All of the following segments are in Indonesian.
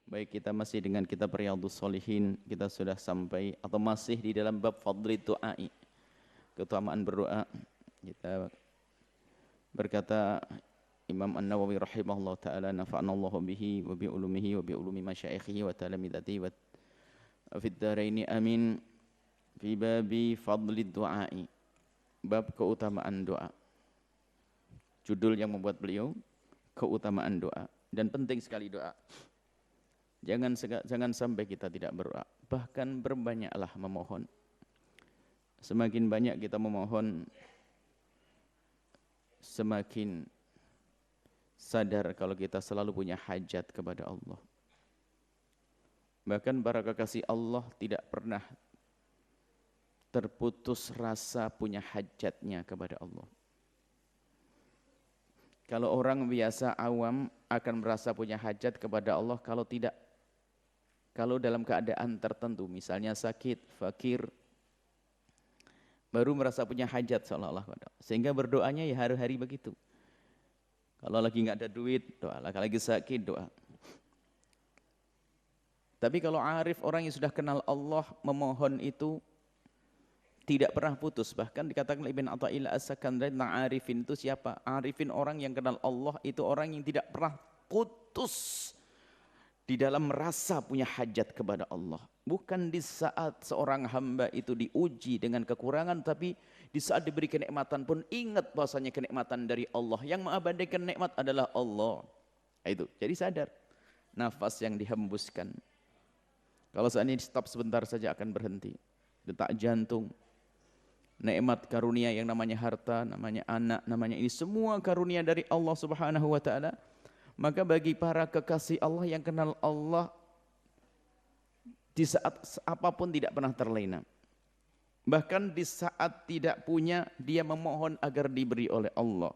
Baik, kita masih dengan kitab Riyadhus Shalihin. Kita sudah sampai atau masih di dalam bab fadli du'ai, keutamaan berdoa. Kita berkata Imam An-Nawawi rahimahullah ta'ala, nafa'anallahu bihi wa bi ulumihi wa bi ulumi masyaikhihi wa talamidati wa fid dharaini amin. Fi babi fadli du'ai, bab keutamaan doa. Judul yang membuat beliau keutamaan doa, dan penting sekali doa. Jangan sampai kita tidak berdoa, bahkan berbanyaklah memohon. Semakin banyak kita memohon, semakin sadar kalau kita selalu punya hajat kepada Allah. Bahkan para kekasih Allah tidak pernah terputus rasa punya hajatnya kepada Allah. Kalau orang biasa awam akan merasa punya hajat kepada Allah kalau dalam keadaan tertentu, misalnya sakit, fakir, baru merasa punya hajat seolah-olah, sehingga berdoanya ya hari-hari begitu. Kalau lagi nggak ada duit, doa. Kalau lagi sakit, doa. Tapi kalau arif, orang yang sudah kenal Allah, memohon itu tidak pernah putus. Bahkan dikatakan Ibn Athaillah As-Sakandari tentang arifin itu siapa? Arifin orang yang kenal Allah itu orang yang tidak pernah putus di dalam rasa punya hajat kepada Allah. Bukan di saat seorang hamba itu diuji dengan kekurangan, tapi di saat diberi kenikmatan pun ingat bahwasanya kenikmatan dari Allah. Yang mengabadikan nikmat adalah Allah. Itu. Jadi sadar nafas yang dihembuskan. Kalau seandainya stop sebentar saja akan berhenti. Detak jantung, nikmat karunia yang namanya harta, namanya anak, namanya ini semua karunia dari Allah Subhanahu wa taala. Maka bagi para kekasih Allah yang kenal Allah, di saat apapun tidak pernah terlena. Bahkan di saat tidak punya, dia memohon agar diberi oleh Allah.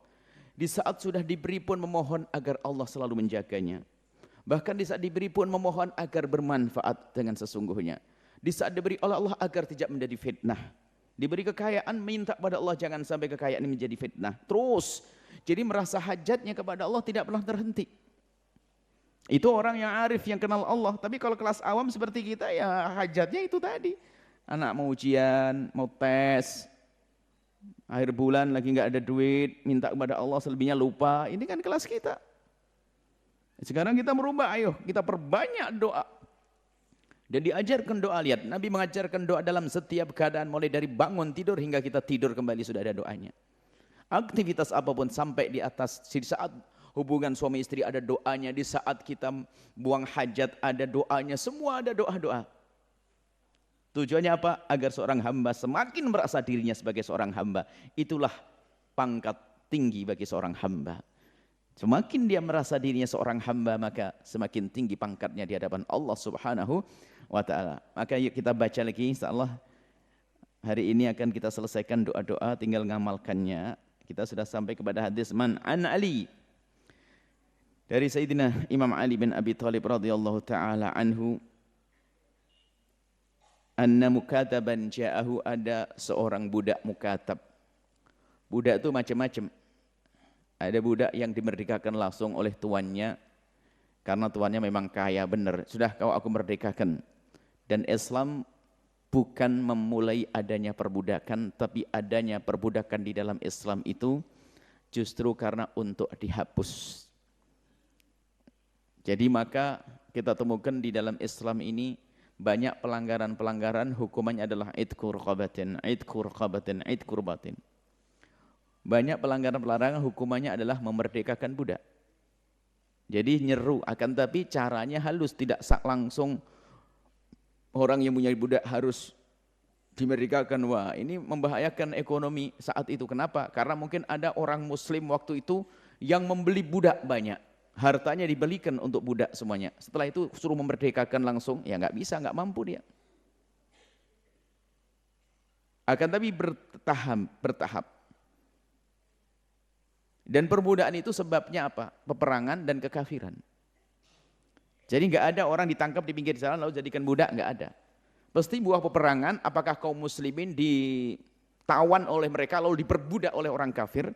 Di saat sudah diberi pun memohon agar Allah selalu menjaganya. Bahkan di saat diberi pun memohon agar bermanfaat dengan sesungguhnya. Di saat diberi oleh Allah agar tidak menjadi fitnah. Diberi kekayaan, minta pada Allah jangan sampai kekayaan ini menjadi fitnah. Terus, jadi merasa hajatnya kepada Allah tidak pernah terhenti. Itu orang yang arif, yang kenal Allah. Tapi kalau kelas awam seperti kita, ya hajatnya itu tadi. Anak mau ujian, mau tes, akhir bulan lagi nggak ada duit, minta kepada Allah, selebihnya lupa. Ini kan kelas kita. Sekarang kita merubah, ayo kita perbanyak doa. Dan diajarkan doa, lihat Nabi mengajarkan doa dalam setiap keadaan, mulai dari bangun tidur hingga kita tidur kembali sudah ada doanya. Aktivitas apapun sampai di atas, di saat hubungan suami istri ada doanya, di saat kita buang hajat ada doanya, semua ada doa-doa. Tujuannya apa? Agar seorang hamba semakin merasa dirinya sebagai seorang hamba. Itulah pangkat tinggi bagi seorang hamba. Semakin dia merasa dirinya seorang hamba, maka semakin tinggi pangkatnya di hadapan Allah Subhanahu wa ta'ala. Maka yuk kita baca lagi, insyaallah hari ini akan kita selesaikan doa-doa, tinggal ngamalkannya. Kita sudah sampai kepada hadis man an Ali, dari Sayyidina Imam Ali bin Abi Thalib radhiyallahu taala anhu, anna mukataban ja'ahu, ada seorang budak mukatab. Budak itu macam-macam. Ada budak yang dimerdekakan langsung oleh tuannya karena tuannya memang kaya benar. Sudah kau aku merdekakan. Dan Islam bukan memulai adanya perbudakan, tapi adanya perbudakan di dalam Islam itu justru karena untuk dihapus. Jadi maka kita temukan di dalam Islam ini banyak pelanggaran-pelanggaran, hukumannya adalah idku raqabatin, idku raqabatin, idku raqabatin. Banyak pelanggaran-pelanggaran hukumannya adalah memerdekakan budak. Jadi nyeru, akan tapi caranya halus, tidak langsung orang yang punya budak harus dimerdekakan. Wah, ini membahayakan ekonomi saat itu. Kenapa? Karena mungkin ada orang muslim waktu itu yang membeli budak banyak. Hartanya dibelikan untuk budak semuanya. Setelah itu suruh memerdekakan langsung, ya nggak bisa, nggak mampu dia. Akan tapi bertahap. Dan perbudakan itu sebabnya apa? Peperangan dan kekafiran. Jadi nggak ada orang ditangkap di pinggir jalan lalu jadikan budak, nggak ada. Pasti buah peperangan, apakah kaum muslimin ditawan oleh mereka lalu diperbudak oleh orang kafir,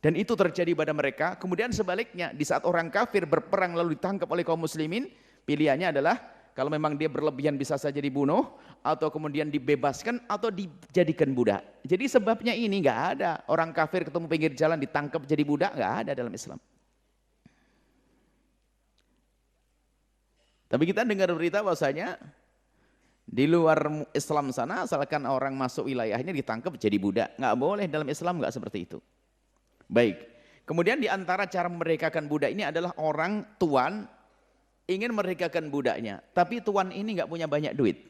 dan itu terjadi pada mereka. Kemudian sebaliknya, di saat orang kafir berperang lalu ditangkap oleh kaum muslimin, Pilihannya adalah kalau memang dia berlebihan bisa saja dibunuh, atau kemudian dibebaskan, atau dijadikan budak. Jadi sebabnya ini nggak ada. Orang kafir ketemu pinggir jalan ditangkap jadi budak, nggak ada dalam Islam. Tapi kita dengar berita bahwasanya di luar Islam sana, asalkan orang masuk wilayahnya ditangkap jadi budak. Nggak boleh, dalam Islam nggak seperti itu. Baik. Kemudian di antara cara memerdekakan budak ini adalah orang tuan ingin memerdekakan budaknya, tapi tuan ini nggak punya banyak duit.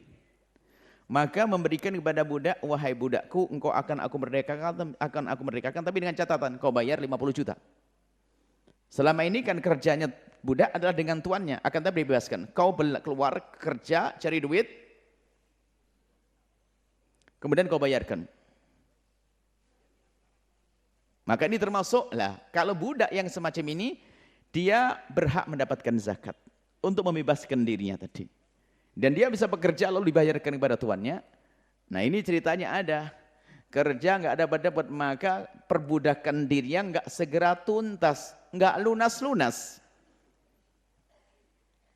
Maka memberikan kepada budak, wahai budakku, engkau akan aku merdekakan, tapi dengan catatan kau bayar 50 juta. Selama ini kan kerjanya budak adalah dengan tuannya, akan tapi dibebaskan. Kau keluar kerja cari duit, kemudian kau bayarkan. Maka ini termasuk lah, kalau budak yang semacam ini, dia berhak mendapatkan zakat untuk membebaskan dirinya tadi. Dan dia bisa bekerja lalu dibayarkan kepada tuannya. Nah ini ceritanya ada. Kerja nggak dapat, maka perbudakan dirinya nggak segera tuntas, nggak lunas-lunas.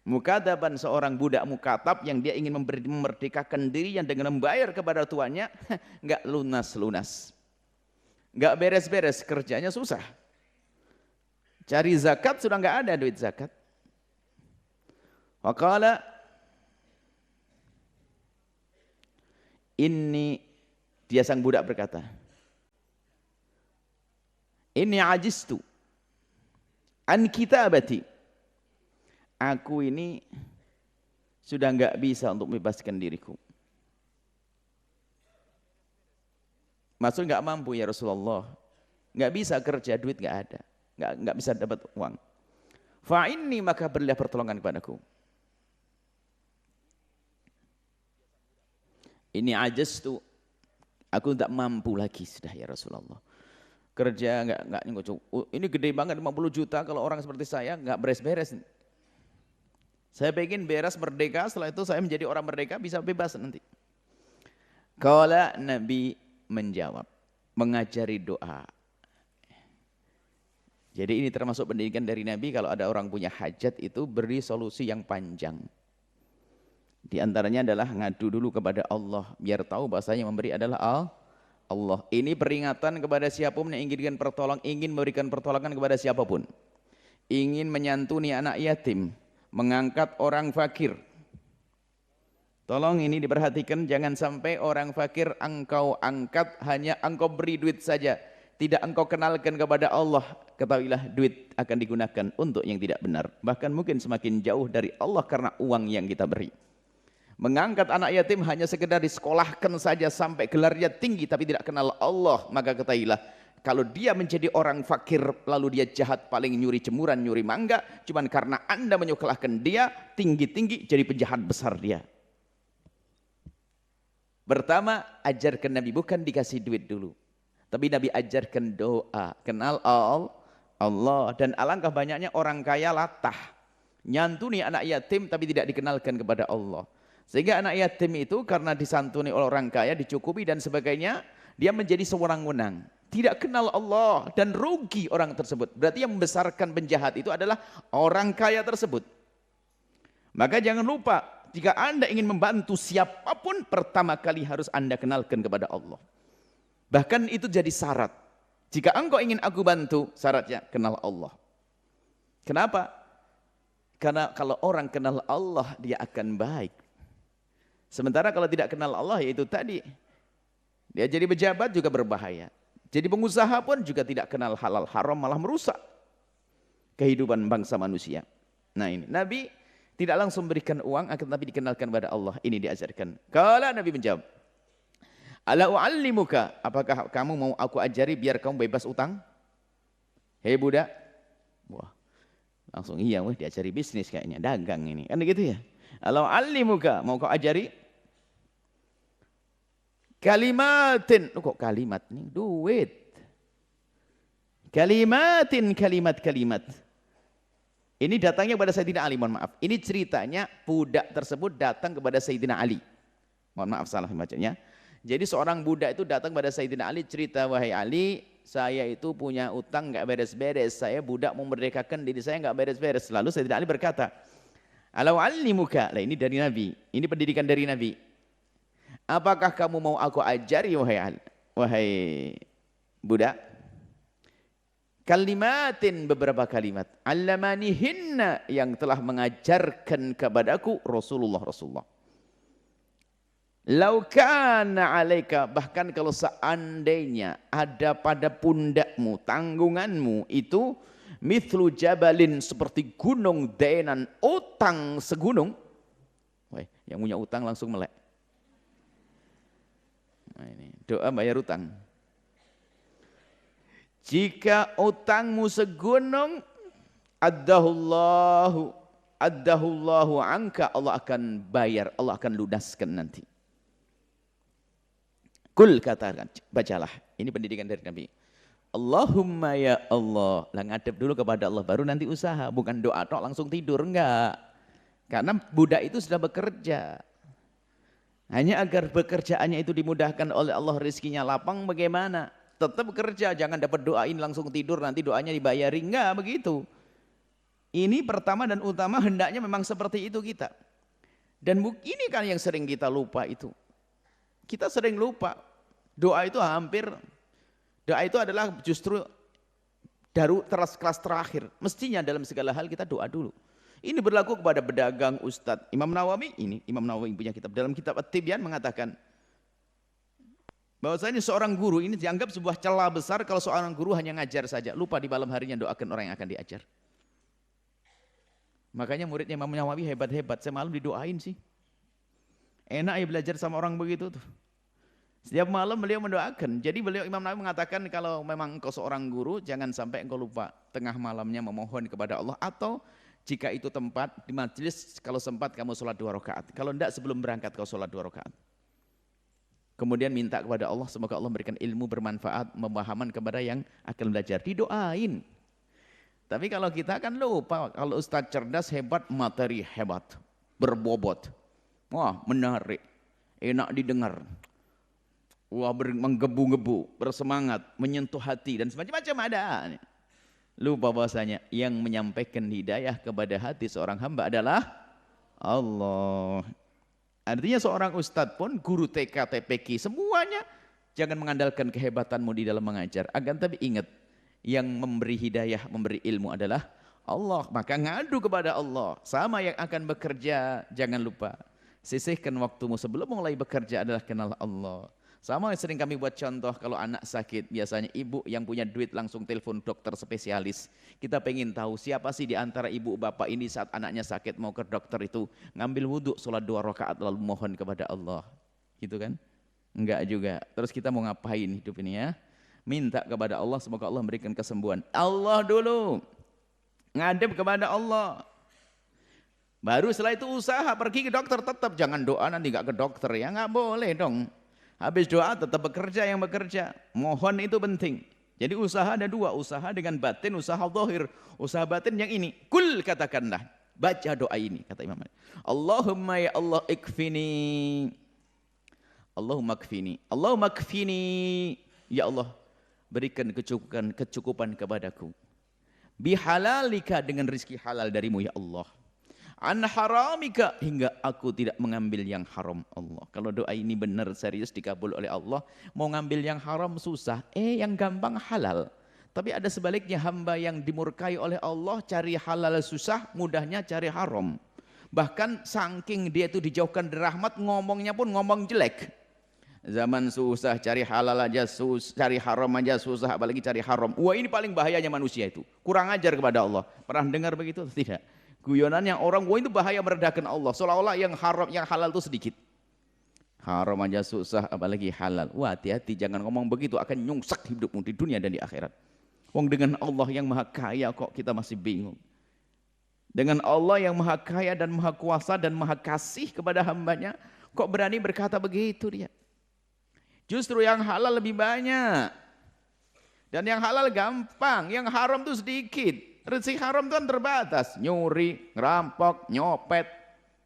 Mukadaban, seorang budak mukatab yang dia ingin memerdekakan dirinya dengan membayar kepada tuannya, nggak lunas-lunas. Nggak beres-beres, kerjanya susah. Cari zakat sudah nggak ada duit zakat. Waqala ini, dia sang budak berkata, ini ajistu an kitabati, aku ini sudah nggak bisa untuk membebaskan diriku. Maksud nggak mampu ya Rasulullah, nggak bisa kerja, duit nggak ada, nggak bisa dapat uang. Fa'inni, maka berilah pertolongan kepadaku. Ini ajas tuh, aku tidak mampu lagi sudah ya Rasulullah. Kerja nggak ini gede banget 50 juta, kalau orang seperti saya nggak beres-beres. Saya pengen beres merdeka, setelah itu saya menjadi orang merdeka, bisa bebas nanti. Qala, Nabi menjawab, mengajari doa. Jadi ini termasuk pendidikan dari Nabi, kalau ada orang punya hajat itu beri solusi yang panjang. Di antaranya adalah ngadu dulu kepada Allah, biar tahu bahasanya memberi adalah Allah. Ini peringatan kepada siapapun yang ingin memberikan pertolongan kepada siapapun. Ingin menyantuni anak yatim, mengangkat orang fakir. Tolong ini diperhatikan, jangan sampai orang fakir engkau angkat, hanya engkau beri duit saja. Tidak engkau kenalkan kepada Allah, ketahuilah duit akan digunakan untuk yang tidak benar. Bahkan mungkin semakin jauh dari Allah karena uang yang kita beri. Mengangkat anak yatim hanya sekedar disekolahkan saja sampai gelarnya tinggi tapi tidak kenal Allah, maka ketahuilah kalau dia menjadi orang fakir lalu dia jahat, paling nyuri jemuran, nyuri mangga, cuman karena Anda menyekolahkan dia tinggi-tinggi, jadi penjahat besar dia. Pertama, ajarkan Nabi, bukan dikasih duit dulu, tapi Nabi ajarkan doa, kenal Allah. Dan alangkah banyaknya orang kaya latah nyantuni anak yatim tapi tidak dikenalkan kepada Allah. Sehingga anak yatim itu karena disantuni oleh orang kaya, dicukupi dan sebagainya, dia menjadi sewenang-wenang, tidak kenal Allah, dan rugi orang tersebut. Berarti yang membesarkan penjahat itu adalah orang kaya tersebut. Maka jangan lupa, jika Anda ingin membantu siapapun, pertama kali harus Anda kenalkan kepada Allah. Bahkan itu jadi syarat. Jika engkau ingin aku bantu, syaratnya kenal Allah. Kenapa? Karena kalau orang kenal Allah, dia akan baik. Sementara kalau tidak kenal Allah, yaitu tadi, dia jadi pejabat juga berbahaya. Jadi pengusaha pun juga tidak kenal halal haram, malah merusak kehidupan bangsa manusia. Nah ini, Nabi tidak langsung berikan uang, akan tapi dikenalkan kepada Allah. Ini diajarkan. Kalau Nabi menjawab, ala u'allimuka, apakah kamu mau aku ajari biar kamu bebas utang? Hei budak. Wah, langsung iya, diajari bisnis kayaknya, dagang ini. Kan gitu ya. Ala u'allimuka, mau kau ajari? Kalimatin, kok kalimat nih? Duit. Kalimatin, kalimat. Ini datangnya kepada Sayyidina Ali, mohon maaf. Ini ceritanya budak tersebut datang kepada Sayyidina Ali. Mohon maaf salah bacanya. Jadi seorang budak itu datang kepada Sayyidina Ali, cerita, wahai Ali, saya itu punya utang nggak beres-beres. Saya budak mau merdekakan diri saya nggak beres-beres. Lalu Sayyidina Ali berkata, Ala u'allimuka. Lah ini dari Nabi. Ini pendidikan dari Nabi. Apakah kamu mau aku ajari wahai budak? Kalimatin, beberapa kalimat. Allamanihinna, yang telah mengajarkan kepadaku Rasulullah. Lau kana alaika, bahkan kalau seandainya ada pada pundakmu, tanggunganmu itu mithlu jabalin, seperti gunung, denan, utang segunung. Wah, yang punya utang langsung melek. Nah, ini doa bayar utang. Jika utangmu segunung, addahullahu anka, Allah akan bayar, Allah akan lunaskan nanti. Kul, katakan, bacalah. Ini pendidikan dari Nabi. Allahumma ya Allah. Lah ngadep dulu kepada Allah, baru nanti usaha. Bukan doa tok langsung tidur, enggak. Karena budak itu sudah bekerja. Hanya agar pekerjaannya itu dimudahkan oleh Allah, rezekinya lapang, bagaimana? Tetap bekerja, jangan dapat doain langsung tidur, nanti doanya dibayari. Enggak begitu. Ini pertama dan utama, hendaknya memang seperti itu kita. Dan ini kan yang sering kita lupa itu. Kita sering lupa. Doa itu doa itu adalah justru kelas terakhir. Mestinya dalam segala hal kita doa dulu. Ini berlaku kepada pedagang, ustadz. Imam Nawawi punya kitab. Dalam kitab At-Tibyan mengatakan, bahwasanya seorang guru ini dianggap sebuah celah besar kalau seorang guru hanya ngajar saja. Lupa di malam harinya doakan orang yang akan diajar. Makanya muridnya Imam Nawawi hebat-hebat. Saya malam didoain sih. Enak ya belajar sama orang begitu tuh. Setiap malam beliau mendoakan. Jadi Imam Nawawi mengatakan kalau memang engkau seorang guru, jangan sampai engkau lupa tengah malamnya memohon kepada Allah. Atau jika itu tempat di majelis, kalau sempat kamu sholat 2 rakaat. Kalau tidak sebelum berangkat kau sholat 2 rakaat. Kemudian minta kepada Allah, semoga Allah memberikan ilmu bermanfaat, pemahaman kepada yang akan belajar. Didoain. Tapi kalau kita kan lupa, kalau ustadz cerdas, hebat, materi hebat, berbobot. Wah, menarik, enak didengar. Wah, menggebu-gebu, bersemangat, menyentuh hati, dan semacam-macam ada. Lupa bahwasanya yang menyampaikan hidayah kepada hati seorang hamba adalah Allah. Artinya seorang ustadz pun, guru TK, TPQ, semuanya jangan mengandalkan kehebatanmu di dalam mengajar. Akan tapi ingat, yang memberi hidayah, memberi ilmu adalah Allah. Maka ngadu kepada Allah. Sama yang akan bekerja, jangan lupa. Sisihkan waktumu sebelum mulai bekerja adalah kenal Allah. Sama sering kami buat contoh, kalau anak sakit, biasanya ibu yang punya duit langsung telepon dokter spesialis. Kita pengen tahu siapa sih di antara ibu bapak ini saat anaknya sakit mau ke dokter itu ngambil wudhu, sholat 2 rakaat lalu mohon kepada Allah. Gitu kan? Enggak juga. Terus kita mau ngapain hidup ini ya? Minta kepada Allah, semoga Allah memberikan kesembuhan. Allah dulu. Ngadep kepada Allah. Baru setelah itu usaha, pergi ke dokter tetap. Jangan doa nanti enggak ke dokter ya, enggak boleh dong. Habis doa tetap bekerja yang bekerja. Mohon itu penting. Jadi usaha ada 2, usaha dengan batin, usaha zahir. Usaha batin yang ini. Kul, katakanlah. Baca doa ini, kata Imam Malik. Allahumma ya Allah ikfini. Allahumma kfini. Allahumma kfini. Ya Allah, berikan kecukupan kepadaku. Bihalalika, dengan rizki halal darimu ya Allah. An haramika, hingga aku tidak mengambil yang haram Allah. Kalau doa ini benar serius dikabul oleh Allah, mau ngambil yang haram susah, yang gampang halal. Tapi ada sebaliknya, hamba yang dimurkai oleh Allah cari halal susah, mudahnya cari haram. Bahkan saking dia itu dijauhkan dari rahmat, ngomongnya pun ngomong jelek. Zaman susah cari halal aja susah, cari haram aja susah, apalagi cari haram. Wah, ini paling bahayanya manusia itu. Kurang ajar kepada Allah. Pernah dengar begitu? Tidak. Guyonan yang orang, wah itu bahaya merendahkan Allah. Seolah-olah yang haram, yang halal itu sedikit. Haram aja susah, apalagi halal. Wah, hati-hati, jangan ngomong begitu, akan nyungsek hidupmu di dunia dan di akhirat. Wong dengan Allah yang maha kaya kok kita masih bingung. Dengan Allah yang maha kaya dan maha kuasa dan maha kasih kepada hambanya, kok berani berkata begitu dia. Justru yang halal lebih banyak. Dan yang halal gampang, yang haram itu sedikit. Rezeki haram itu kan terbatas, nyuri, ngerampok, nyopet,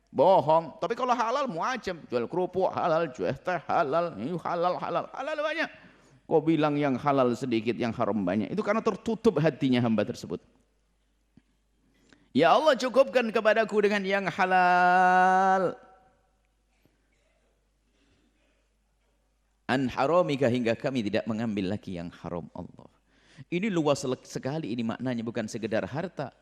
bohong. Tapi kalau halal macam jual kerupuk halal, jual teh halal, ini halal banyak. Kau bilang yang halal sedikit, yang haram banyak. Itu karena tertutup hatinya hamba tersebut. Ya Allah cukupkan kepadaku dengan yang halal. An haramika hingga kami tidak mengambil lagi yang haram Allah. Ini luas sekali ini maknanya, bukan sekedar harta.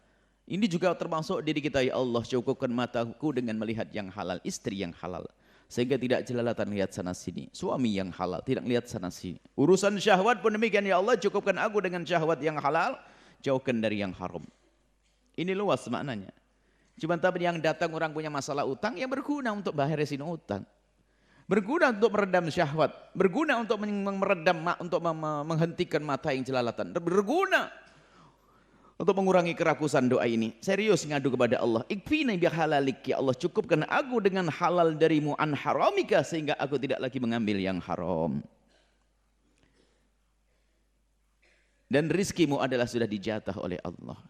Ini juga termasuk diri kita, ya Allah cukupkan mataku dengan melihat yang halal, istri yang halal. Sehingga tidak jelalatan lihat sana sini. Suami yang halal, tidak lihat sana sini. Urusan syahwat pun demikian, ya Allah cukupkan aku dengan syahwat yang halal, jauhkan dari yang haram. Ini luas maknanya. Cuma tapi yang datang orang punya masalah utang, yang berguna untuk bayarin utang. Berguna untuk meredam syahwat. Berguna untuk meredam, untuk menghentikan mata yang jelalatan. Berguna untuk mengurangi kerakusan doa ini. Serius ngadu kepada Allah. Ikfini bihalalik, ya Allah cukupkan aku dengan halal darimu an haramika, sehingga aku tidak lagi mengambil yang haram. Dan rizkimu adalah sudah dijatah oleh Allah.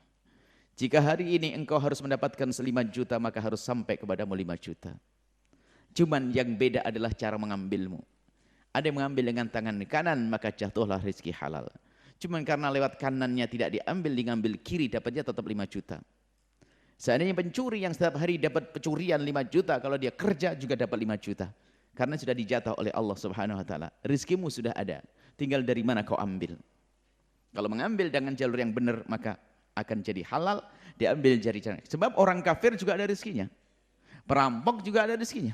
Jika hari ini engkau harus mendapatkan 5 juta, maka harus sampai kepadamu 5 juta. Cuman yang beda adalah cara mengambilmu. Ada yang mengambil dengan tangan kanan, maka jatuhlah rezeki halal. Cuman karena lewat kanannya tidak diambil kiri, dapatnya tetap 5 juta. Seandainya pencuri yang setiap hari dapat pencurian 5 juta, kalau dia kerja juga dapat 5 juta. Karena sudah dijatah oleh Allah Subhanahu wa taala. Rizkimu sudah ada, tinggal dari mana kau ambil. Kalau mengambil dengan jalur yang benar, maka akan jadi halal, diambil jari jari. Sebab orang kafir juga ada rezekinya, perampok juga ada rezekinya.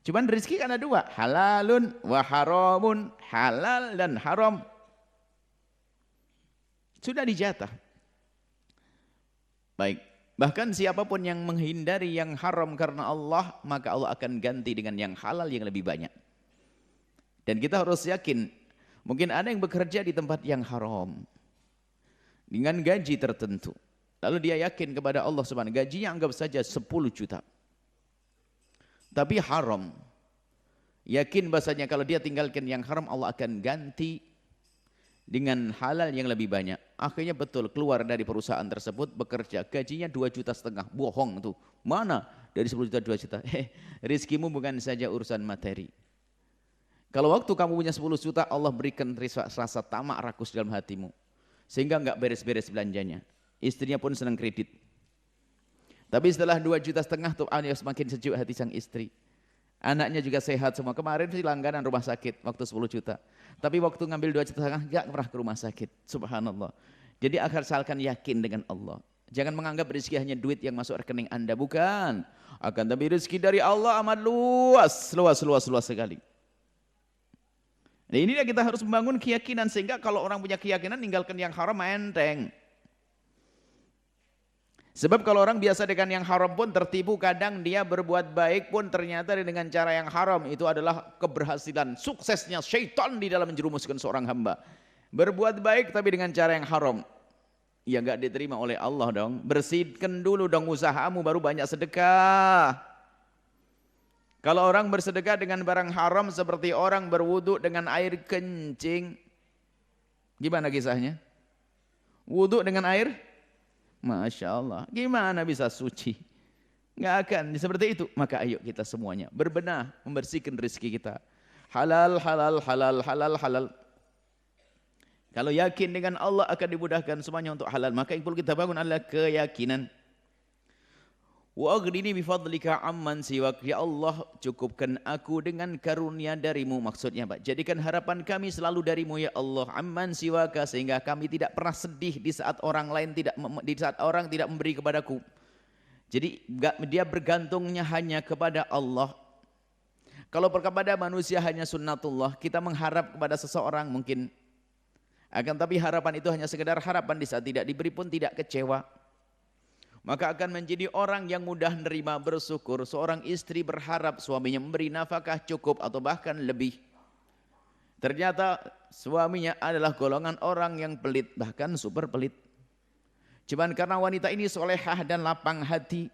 Cuman rezeki kan ada 2, halalun wa haramun, halal dan haram. Sudah dijatah. Baik, bahkan siapapun yang menghindari yang haram karena Allah, maka Allah akan ganti dengan yang halal yang lebih banyak. Dan kita harus yakin, mungkin ada yang bekerja di tempat yang haram dengan gaji tertentu. Lalu dia yakin kepada Allah Subhanahu, gajinya anggap saja 10 juta. Tapi haram. Yakin bahasanya kalau dia tinggalkan yang haram, Allah akan ganti dengan halal yang lebih banyak. Akhirnya betul keluar dari perusahaan tersebut, bekerja, gajinya 2,5 juta. Bohong tuh. Mana dari 10 juta 2 juta? Rizkimu bukan saja urusan materi. Kalau waktu kamu punya 10 juta, Allah berikan rasa tamak rakus dalam hatimu. Sehingga enggak beres-beres belanjanya. Istrinya pun senang kredit. Tapi setelah 2,5 juta tuh semakin sejuk hati sang istri. Anaknya juga sehat semua. Kemarin sih langganan rumah sakit waktu 10 juta. Tapi waktu ngambil 2,5 juta enggak pernah ke rumah sakit. Subhanallah. Jadi asalkan yakin dengan Allah. Jangan menganggap rezeki hanya duit yang masuk rekening Anda, bukan. Akan tapi rezeki dari Allah amat luas sekali. Nah, ini kita harus membangun keyakinan, sehingga kalau orang punya keyakinan tinggalkan yang haram enteng. Sebab kalau orang biasa dengan yang haram pun tertipu, kadang dia berbuat baik pun ternyata dengan cara yang haram. Itu adalah keberhasilan, suksesnya syaitan di dalam menjerumuskan seorang hamba. Berbuat baik tapi dengan cara yang haram, ya enggak diterima oleh Allah dong. Bersihkan dulu dong usahamu, baru banyak sedekah. Kalau orang bersedekah dengan barang haram seperti orang berwudu dengan air kencing. Gimana kisahnya? Wudu dengan air? Masya Allah. Gimana bisa suci? Nggak akan seperti itu. Maka ayo kita semuanya berbenah, membersihkan rezeki kita. Halal, halal, halal, halal, halal. Kalau yakin dengan Allah akan dimudahkan semuanya untuk halal. Maka yang perlu kita bangun adalah keyakinan. Wa aghnini bifadlika amman siwak, ya Allah cukupkan aku dengan karunia darimu. Maksudnya Pak, jadikan harapan kami selalu darimu ya Allah, amman siwaka, sehingga kami tidak pernah sedih di saat orang lain tidak memberi kepadaku. Jadi dia bergantungnya hanya kepada Allah. Kalau kepada manusia hanya sunnatullah, kita mengharap kepada seseorang mungkin, akan tapi harapan itu hanya sekedar harapan, di saat tidak diberi pun tidak kecewa. Maka akan menjadi orang yang mudah menerima, bersyukur. Seorang istri berharap suaminya memberi nafkah cukup atau bahkan lebih. Ternyata suaminya adalah golongan orang yang pelit, bahkan super pelit. Cuman karena wanita ini solehah dan lapang hati,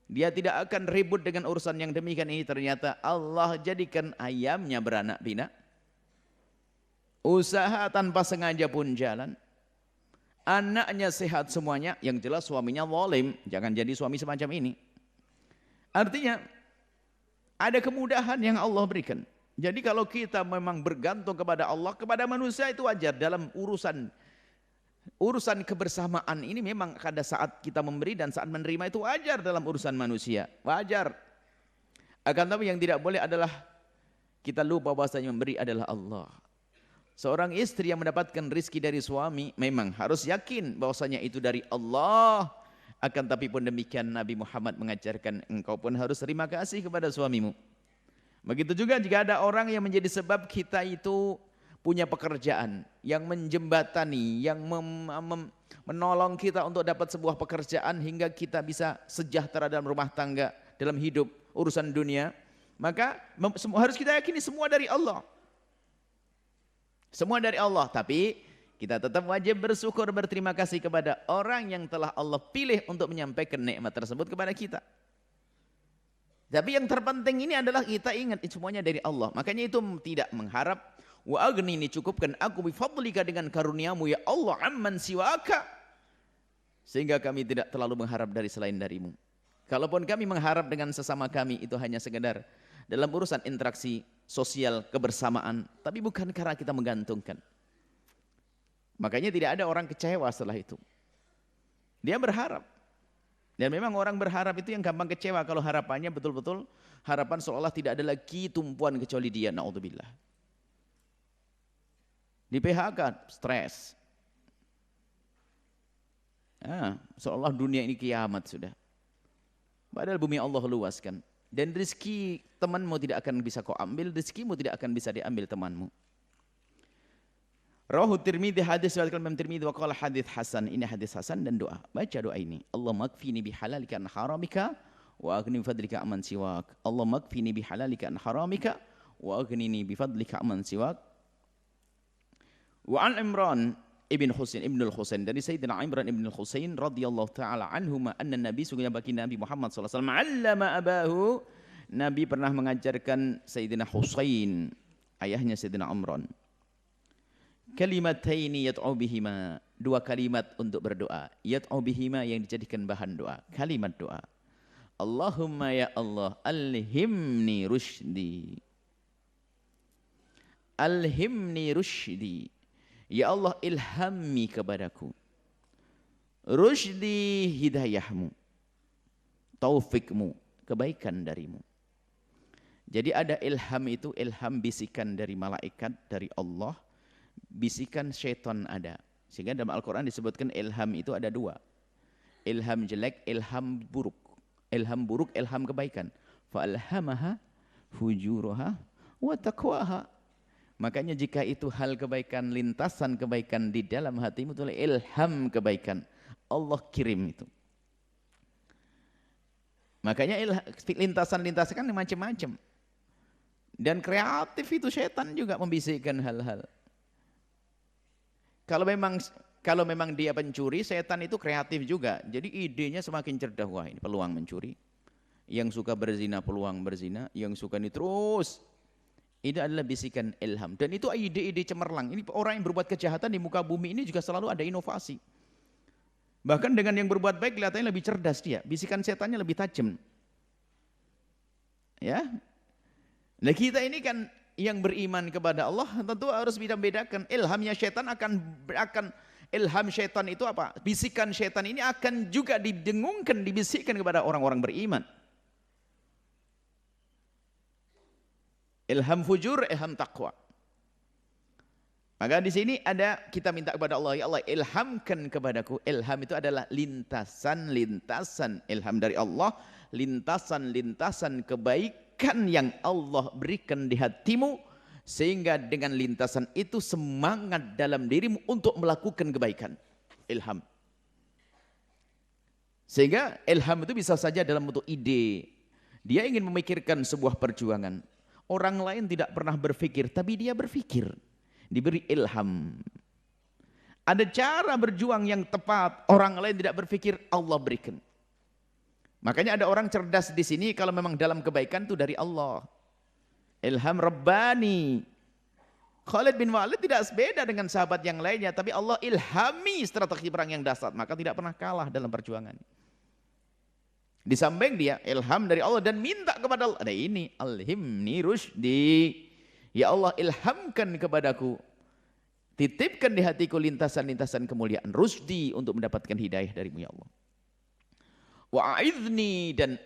dia tidak akan ribut dengan urusan yang demikian ini. Ternyata Allah jadikan ayamnya beranak pinak. Usaha tanpa sengaja pun jalan. Anaknya sehat semuanya, yang jelas suaminya zalim. Jangan jadi suami semacam ini. Artinya ada kemudahan yang Allah berikan. Jadi kalau kita memang bergantung kepada Allah, kepada manusia itu wajar dalam urusan Urusan kebersamaan ini memang ada saat kita memberi dan saat menerima itu wajar dalam urusan manusia. Wajar. Akan tapi yang tidak boleh adalah kita lupa bahwasanya memberi adalah Allah. Seorang istri yang mendapatkan rizki dari suami memang harus yakin bahwasanya itu dari Allah. Akan tapi pun demikian Nabi Muhammad mengajarkan engkau pun harus terima kasih kepada suamimu. Begitu juga jika ada orang yang menjadi sebab kita itu punya pekerjaan, yang menjembatani, yang menolong kita untuk dapat sebuah pekerjaan hingga kita bisa sejahtera dalam rumah tangga, dalam hidup, urusan dunia, maka harus kita yakini semua dari Allah. Semua dari Allah, tapi kita tetap wajib bersyukur, berterima kasih kepada orang yang telah Allah pilih untuk menyampaikan nikmat tersebut kepada kita. Tapi yang terpenting ini adalah kita ingat semuanya dari Allah. Makanya itu tidak mengharap wa agni, ini cukupkan aku bifadlika dengan karuniamu ya Allah amman siwaka, sehingga kami tidak terlalu mengharap dari selain darimu. Kalaupun kami mengharap dengan sesama kami itu hanya sekedar dalam urusan interaksi sosial kebersamaan, tapi bukan karena kita menggantungkan. Makanya tidak ada orang kecewa setelah itu. Dia berharap. Dan memang orang berharap itu yang gampang kecewa kalau harapannya betul-betul harapan seolah tidak ada lagi tumpuan kecuali dia, naudzubillah. Di PHK, stres. Seolah dunia ini kiamat sudah. Padahal bumi Allah luaskan. Dan rezeki temanmu tidak akan bisa kau ambil, rezekimu tidak akan bisa diambil temanmu. Rawahu Tirmidzi, hadis riwayat Imam Tirmidzi wa qala hadis hasan. Ini hadis hasan dan doa. Baca doa ini. Allahumma kfini bihalalika an haramika wa aghnini bifadlika amman siwak. Allahumma kfini bihalalika an haramika wa aghnini bifadlika amman siwak. Wa an Imran ibn al-Husain dari Sayyidina Imran ibn al-Husain radhiyallahu taala anhuma anna Nabi sungguhnya bagi Nabi Muhammad sallallahu alaihi wasallam allama abahu, Nabi pernah mengajarkan Sayyidina Husain, ayahnya Sayyidina Imran, kalimataini yad'u bihima, dua kalimat untuk berdoa, yad'u bihima yang dijadikan bahan doa, kalimat doa. Allahumma ya Allah alhimni rusydi, alhimni rusydi, ya Allah ilhami kepadaku rusydi, hidayahmu, taufikmu, kebaikan darimu. Jadi ada ilham itu, ilham bisikan dari malaikat, dari Allah, bisikan syaitan ada. Sehingga dalam Al-Quran disebutkan ilham itu ada dua. Ilham jelek, ilham buruk. Ilham buruk, ilham kebaikan. Fa'alhamaha fujuraha wa taqwaha. Makanya jika itu hal kebaikan, lintasan kebaikan di dalam hatimu, itu ilham kebaikan. Allah kirim itu. Makanya lintasan-lintasan kan macam-macam. Dan kreatif itu syaitan juga membisikkan hal-hal. Kalau memang dia pencuri, setan itu kreatif juga. Jadi idenya semakin cerdas. Wah, ini peluang mencuri. Yang suka berzina, peluang berzina. Yang suka ini terus. Itu adalah bisikan ilham. Dan itu ide-ide cemerlang. Ini orang yang berbuat kejahatan di muka bumi ini juga selalu ada inovasi. Bahkan dengan yang berbuat baik kelihatannya lebih cerdas dia. Bisikan setannya lebih tajam. Ya. Nah kita ini kan yang beriman kepada Allah tentu harus bedakan. Ilhamnya syaitan akan ilham syaitan itu apa? Bisikan syaitan ini akan juga didengungkan, dibisikkan kepada orang-orang beriman. Ilham fujur, ilham taqwa. Maka di sini ada kita minta kepada Allah, ya Allah ilhamkan kepadaku. Ilham itu adalah lintasan-lintasan ilham dari Allah, lintasan-lintasan kebaikan yang Allah berikan di hatimu, sehingga dengan lintasan itu semangat dalam dirimu untuk melakukan kebaikan. Ilham. Sehingga ilham itu bisa saja dalam bentuk ide. Dia ingin memikirkan sebuah perjuangan. Orang lain tidak pernah berpikir, tapi dia berpikir. Diberi ilham. Ada cara berjuang yang tepat, orang lain tidak berpikir, Allah berikan. Makanya ada orang cerdas di sini, kalau memang dalam kebaikan itu dari Allah. Ilham Rabbani. Khalid bin Walid tidak beda dengan sahabat yang lainnya, tapi Allah ilhami strategi perang yang dahsyat, maka tidak pernah kalah dalam perjuangan. Di samping dia ilham dari Allah dan minta kepada Allah. Ada ini, alhimni rusydi. Ya Allah ilhamkan kepadaku Titipkan di hatiku lintasan-lintasan kemuliaan rusdi untuk mendapatkan hidayah darimu ya Allah. Wa'idni, dan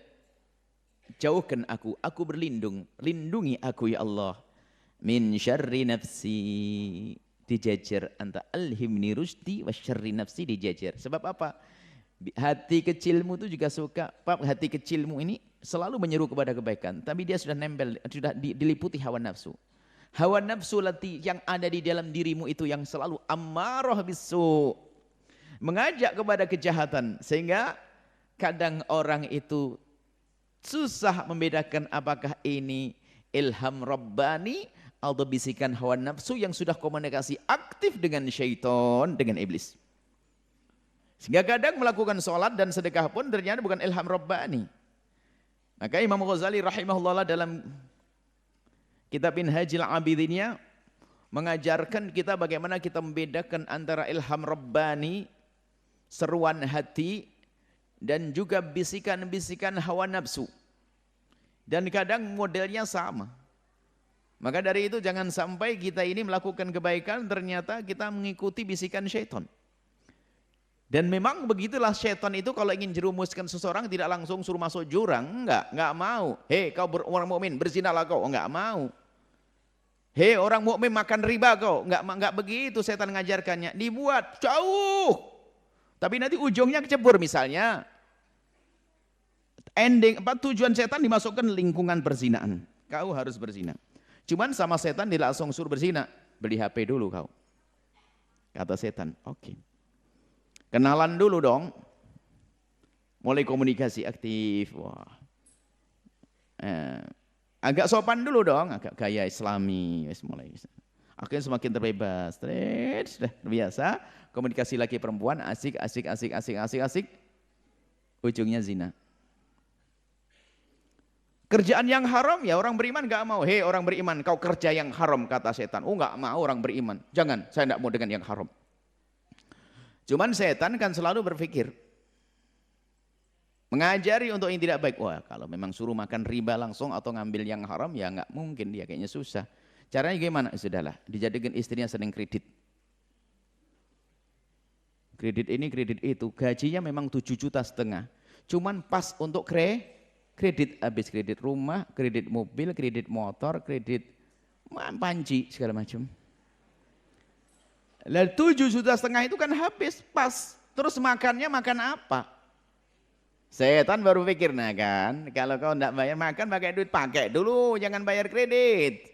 jauhkan aku berlindung, lindungi aku ya Allah. Min syarri nafsi, dijajar anta alhimni rusdi wa syarri nafsi, dijajar. Sebab apa? Hati kecilmu itu juga suka, hati kecilmu ini selalu menyeru kepada kebaikan, tapi dia sudah nempel, sudah diliputi hawa nafsu. Hawa nafsu yang ada di dalam dirimu itu yang selalu ammarah bisu, mengajak kepada kejahatan, sehingga kadang orang itu susah membedakan apakah ini ilham Rabbani atau bisikan hawa nafsu yang sudah komunikasi aktif dengan syaitan, dengan iblis. Sehingga kadang melakukan sholat dan sedekah pun ternyata bukan ilham Rabbani. Maka Imam Ghazali rahimahullah dalam kitab Minhajul Abidinnya mengajarkan kita bagaimana kita membedakan antara ilham Rabbani, seruan hati, dan juga bisikan-bisikan hawa nafsu. Dan kadang modelnya sama. Maka dari itu jangan sampai kita ini melakukan kebaikan ternyata kita mengikuti bisikan syaitan. Dan memang begitulah syaitan itu kalau ingin jerumuskan seseorang tidak langsung suruh masuk jurang, enggak mau. Hei kau orang mukmin berzinalah kau, enggak mau. Hei orang mukmin makan riba kau, enggak begitu setan ngajarkannya. Dibuat jauh. Tapi nanti ujungnya kecebur misalnya. Tujuan setan dimasukkan lingkungan perzinaan. Kau harus berzina. Cuman sama setan tidak langsung suruh berzina. Beli HP dulu kau. Kata setan, oke. Kenalan dulu dong. Mulai komunikasi aktif. Wah. Agak sopan dulu dong, agak gaya islami. Mulai. Akhirnya semakin terbebas. Sudah biasa. Komunikasi laki perempuan asik. Ujungnya zina. Kerjaan yang haram ya orang beriman gak mau. Hei orang beriman kau kerja yang haram, kata setan. Oh gak mau orang beriman. Jangan, saya gak mau dengan yang haram. Cuman setan kan selalu berpikir. Mengajari untuk yang tidak baik. Wah kalau memang suruh makan riba langsung atau ngambil yang haram ya gak mungkin, dia kayaknya susah. Caranya gimana? Sudahlah, dijadikan istrinya sering kredit. Kredit ini, kredit itu. Gajinya memang 7,5 juta. Cuman pas untuk kredit, habis kredit rumah, kredit mobil, kredit motor, kredit panci segala macam. Lah 7,5 juta itu kan habis pas. Terus makannya makan apa? Setan baru pikir, nah kan, kalau kau enggak bayar makan pakai duit, pakai dulu, jangan bayar kredit.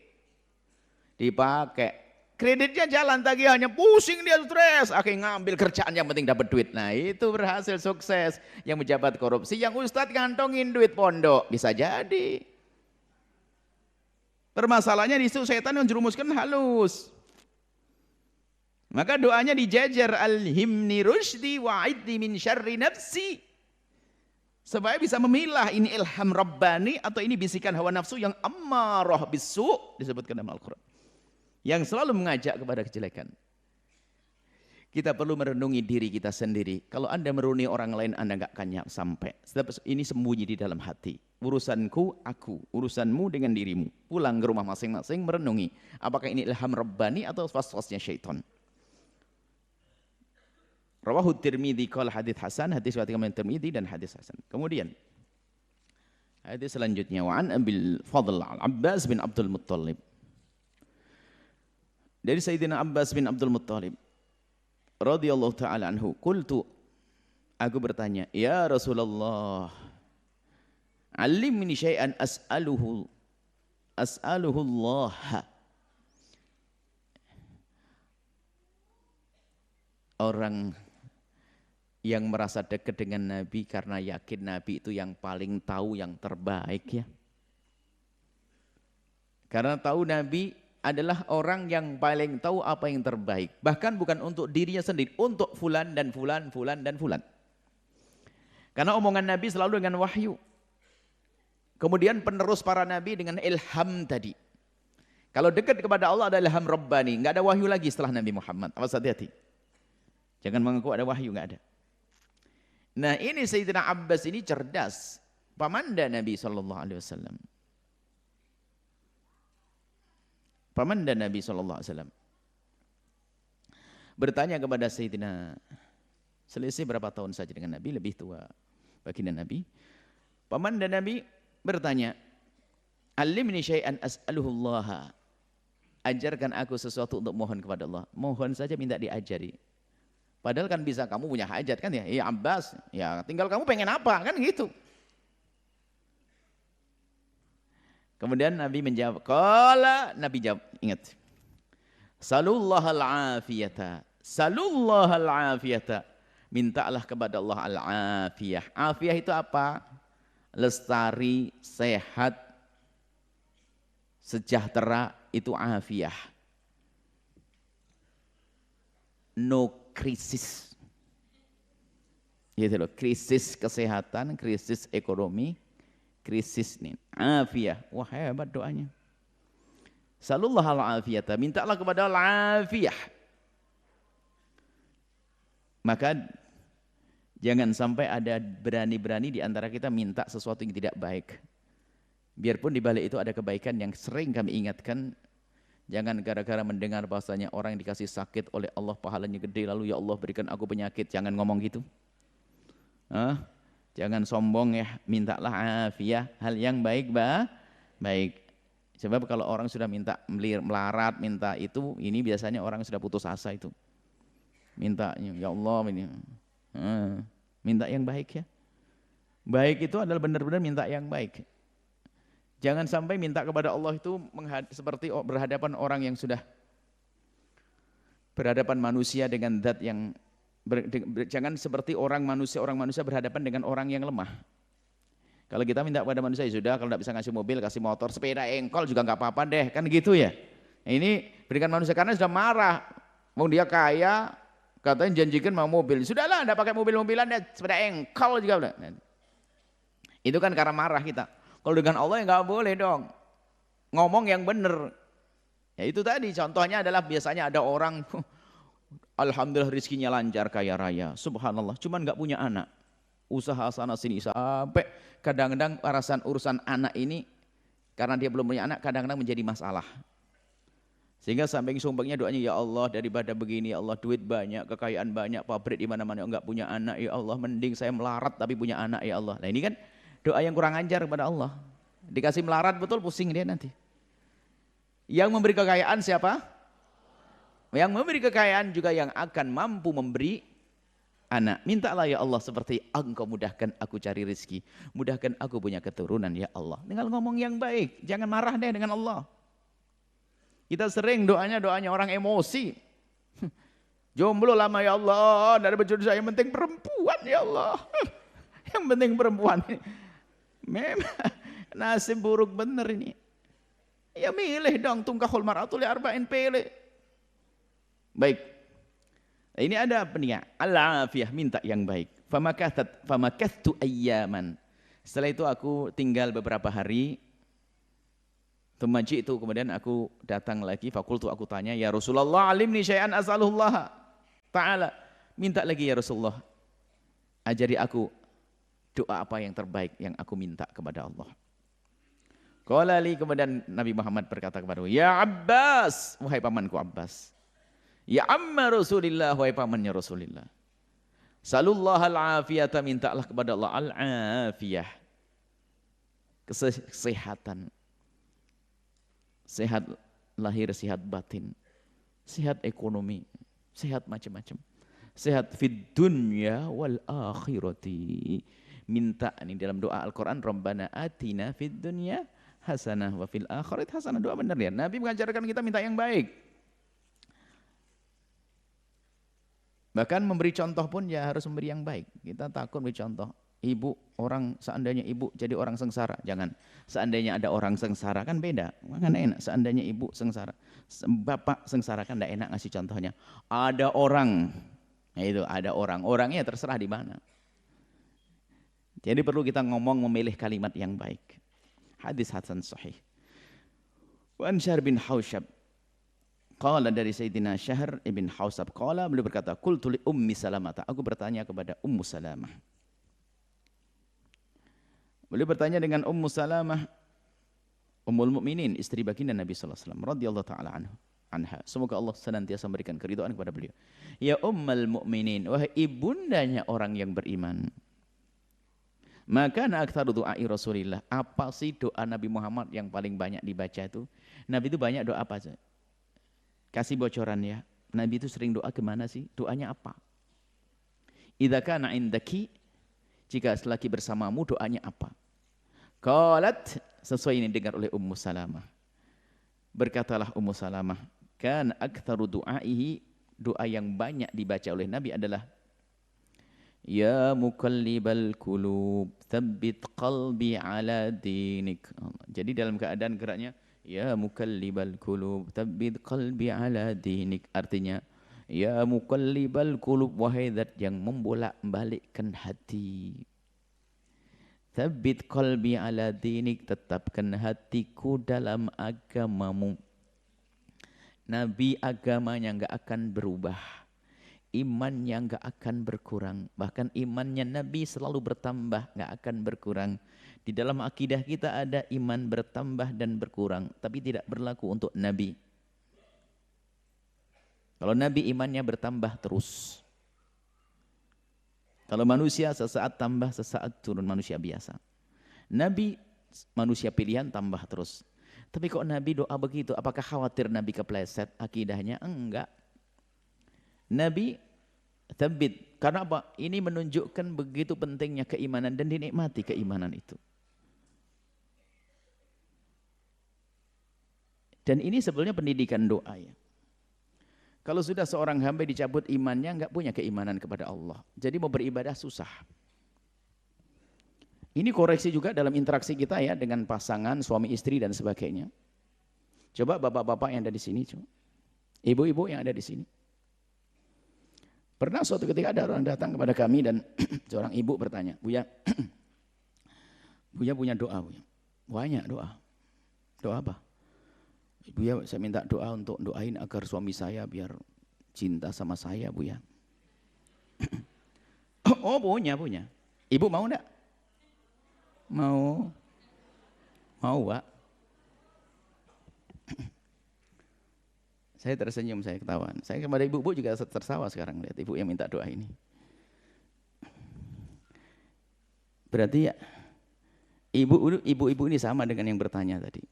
Dipakai. Kreditnya jalan, tagihannya pusing, dia stres, akhirnya ngambil kerjaan yang penting dapat duit. Nah itu berhasil sukses. Yang menjabat korupsi, yang ustadz ngantongin duit pondok, bisa jadi. Permasalahannya di situ setan yang jerumuskan halus. Maka doanya dijajar, alhimni rusdi wa'idni min syarri nafsi. Supaya bisa memilah ini ilham Rabbani atau ini bisikan hawa nafsu yang ammarah bisu, disebutkan dalam Al-Quran. Yang selalu mengajak kepada kejelekan. Kita perlu merenungi diri kita sendiri. Kalau Anda merenungi orang lain, Anda enggak akan sampai. Sebab ini sembunyi di dalam hati. Urusanku, aku. Urusanmu dengan dirimu. Pulang ke rumah masing-masing merenungi. Apakah ini ilham Rabbani atau waswasnya syaitan. Rawahu Tirmidzi qala hadits hasan, hadis riwayat Imam Tirmidzi dan hadis hasan. Kemudian hadis selanjutnya wa an Abil Fadl Al-Abbas bin Abdul Muttalib. Dari Sayyidina Abbas bin Abdul Muttalib radhiyallahu taala anhu, qultu, aku bertanya, ya Rasulullah, alimni syai'an as'aluhu Allah. Orang yang merasa dekat dengan Nabi karena yakin Nabi itu yang paling tahu, yang terbaik ya. Karena tahu Nabi adalah orang yang paling tahu apa yang terbaik. Bahkan bukan untuk dirinya sendiri, untuk fulan dan fulan, fulan dan fulan. Karena omongan Nabi selalu dengan wahyu. Kemudian penerus para Nabi dengan ilham tadi. Kalau dekat kepada Allah ada ilham Rabbani, nggak ada wahyu lagi setelah Nabi Muhammad. Awas hati-hati. Jangan mengaku ada wahyu, nggak ada. Nah ini Sayyidina Abbas ini cerdas, pamanda Nabi SAW. Pamanda Nabi SAW. bertanya kepada Sayyidina, selisih berapa tahun saja dengan Nabi, lebih tua baginda Nabi. Paman dan Nabi bertanya, "Alimni syai'an as'aluhullaha." Ajarkan aku sesuatu untuk mohon kepada Allah. Mohon saja minta diajari. Padahal kan bisa kamu punya hajat kan ya? Ya Abbas, ya tinggal kamu pengen apa kan gitu. Kemudian Nabi menjawab, Nabi jawab, ingat. Salullahal afiyata. Salullahal afiyata. Mintalah kepada Allah al-afiyah. Afiyah itu apa? Lestari, sehat, sejahtera, itu afiyah. No krisis. Gitu loh, krisis kesehatan, krisis ekonomi, krisis nih, afiyah. Wah hebat doanya. Sallallahu al-afiyata, mintalah kepada al-afiyah. Maka jangan sampai ada berani-berani di antara kita minta sesuatu yang tidak baik. Biarpun di balik itu ada kebaikan yang sering kami ingatkan. Jangan gara-gara mendengar bahasanya orang yang dikasih sakit oleh Allah pahalanya gede, lalu ya Allah berikan aku penyakit. Jangan ngomong gitu. Jangan sombong ya, mintalah afiyah, hal yang baik baik. Sebab kalau orang sudah minta melarat, minta itu, ini biasanya orang sudah putus asa itu. Minta, ya Allah ini. Minta yang baik ya. Baik itu adalah benar-benar minta yang baik. Jangan sampai minta kepada Allah itu seperti berhadapan orang yang sudah berhadapan manusia dengan zat yang jangan seperti orang manusia berhadapan dengan orang yang lemah. Kalau kita minta kepada manusia ya sudah, kalau tidak bisa ngasih mobil, kasih motor, sepeda engkol juga nggak apa-apa deh, kan gitu ya. Ini berikan manusia karena sudah marah, mau dia kaya, katanya janjikan mau mobil, sudahlah, tidak pakai mobil-mobilan deh, sepeda engkol juga udah. Itu kan karena marah kita. Kalau dengan Allah ya nggak boleh dong, ngomong yang benar. Ya itu tadi contohnya adalah biasanya ada orang, alhamdulillah rizkinya lancar kaya raya, subhanallah, cuman nggak punya anak. Usaha sana sini sampai kadang-kadang urusan anak ini karena dia belum punya anak kadang-kadang menjadi masalah. Sehingga sumbangnya doanya, ya Allah daripada begini ya Allah, duit banyak, kekayaan banyak, pabrik di mana-mana enggak punya anak ya Allah, mending saya melarat tapi punya anak ya Allah. Nah ini kan doa yang kurang ajar kepada Allah. Dikasih melarat betul pusing dia nanti. Yang memberi kekayaan siapa? Yang memberi kekayaan juga yang akan mampu memberi anak. Mintalah ya Allah seperti engkau mudahkan aku cari rezeki, mudahkan aku punya keturunan ya Allah. Tinggal ngomong yang baik, jangan marah deh dengan Allah. Kita sering doanya orang emosi. Jomblo lama ya Allah, dari berjodoh saya yang penting perempuan ya Allah. Yang penting perempuan. Memang nasib buruk bener ini. Ya milih dong, tungkahul mar'atu li arba'in, pilih. Baik. Ini ada apa nih? Al-afiyah, minta yang baik. Famakathtu ayyaman. Setelah itu aku tinggal beberapa hari. Tumaji itu kemudian aku datang lagi, fakultu aku tanya, ya Rasulullah alimni syai'an as'alullah ta'ala. Minta lagi ya Rasulullah. Ajari aku doa apa yang terbaik yang aku minta kepada Allah. Qala li, kemudian Nabi Muhammad berkata kepadaku, ya Abbas, wahai pamanku Abbas. Ya amma Rasulillah, wahai pamannya Rasulillah. Salullah al-afiyata, mintalah kepada Allah al-afiyah. Kesehatan. Sehat lahir, sehat batin. Sehat ekonomi, sehat macam-macam. Sehat fid dunya wal akhirati. Minta ini dalam doa Al-Quran, Rabbana atina fid dunya hasanah wa fil akhirat hasanah. Doa benar ya. Nabi mengajarkan kita minta yang baik. Bahkan memberi contoh pun ya harus memberi yang baik. Kita takut memberi contoh. Ibu, seandainya ibu jadi orang sengsara, jangan. Seandainya ada orang sengsara kan beda, kan enak. Seandainya ibu sengsara, bapak sengsara kan tidak enak ngasih contohnya. Ada orang, itu ada orangnya terserah di mana. Jadi perlu kita ngomong memilih kalimat yang baik. Hadis hasan sahih. Wa Syahr bin Hausyab, qala dari Sayyidina Syahr ibn Hausyab, qala, beliau berkata, qultu li Ummi Salamah, aku bertanya kepada Ummu Salamah. Beliau bertanya dengan Ummu Salamah, Ummul Mukminin, istri baginda Nabi sallallahu alaihi wasallam radhiyallahu taala anhu. anha. Semoga Allah senantiasa memberikan keridhaan kepada beliau. Ya ummul mukminin, wahai ibundanya orang yang beriman. Maka aktsaru du'ai Rasulillah. Apa sih doa Nabi Muhammad yang paling banyak dibaca itu? Nabi itu banyak doa apa sih? Kasih bocoran ya. Nabi itu sering doa kemana sih? Doanya apa? Idza kana indaki, jika selagi bersamamu doanya apa? Qalat, sesuai ini dengar oleh Ummu Salamah. Berkatalah Ummu Salamah, kan aktsaru du'aihi, doa yang banyak dibaca oleh Nabi adalah ya muqallibal qulub tsabbit qalbi ala dinik. Jadi dalam keadaan geraknya ya muqallibal qulub tsabbit qalbi ala dinik, artinya ya muqallibal qulub, wahai zat yang membolak-balikkan hati. Tsabbit qalbi ala dinik, tetapkan hatiku dalam agamamu. Nabi agamanya enggak akan berubah, imannya enggak akan berkurang, bahkan imannya Nabi selalu bertambah, enggak akan berkurang. Di dalam akidah kita ada iman bertambah dan berkurang, tapi tidak berlaku untuk Nabi. Kalau Nabi imannya bertambah terus. Kalau manusia sesaat tambah, sesaat turun, manusia biasa. Nabi manusia pilihan tambah terus. Tapi kok Nabi doa begitu? Apakah khawatir Nabi kepleset akidahnya? Enggak. Nabi tsabbit. Karena apa? Ini menunjukkan begitu pentingnya keimanan dan dinikmati keimanan itu. Dan ini sebenarnya pendidikan doa ya. Kalau sudah seorang hamba dicabut imannya, enggak punya keimanan kepada Allah. Jadi mau beribadah susah. Ini koreksi juga dalam interaksi kita ya dengan pasangan, suami istri dan sebagainya. Coba bapak-bapak yang ada di sini, coba. Ibu-ibu yang ada di sini. Pernah suatu ketika ada orang datang kepada kami dan seorang ibu bertanya, Buya, Buya punya doa, Buya. Banyak doa. Doa apa? Buya, saya minta doa untuk doain agar suami saya biar cinta sama saya, Buya. Oh, punya. Ibu mau enggak? Mau. Mau, Pak. Saya tersenyum, saya ketahuan. Saya kepada ibu-ibu juga tertawa sekarang lihat ibu yang minta doa ini. Berarti ya ibu-ibu ini sama dengan yang bertanya tadi.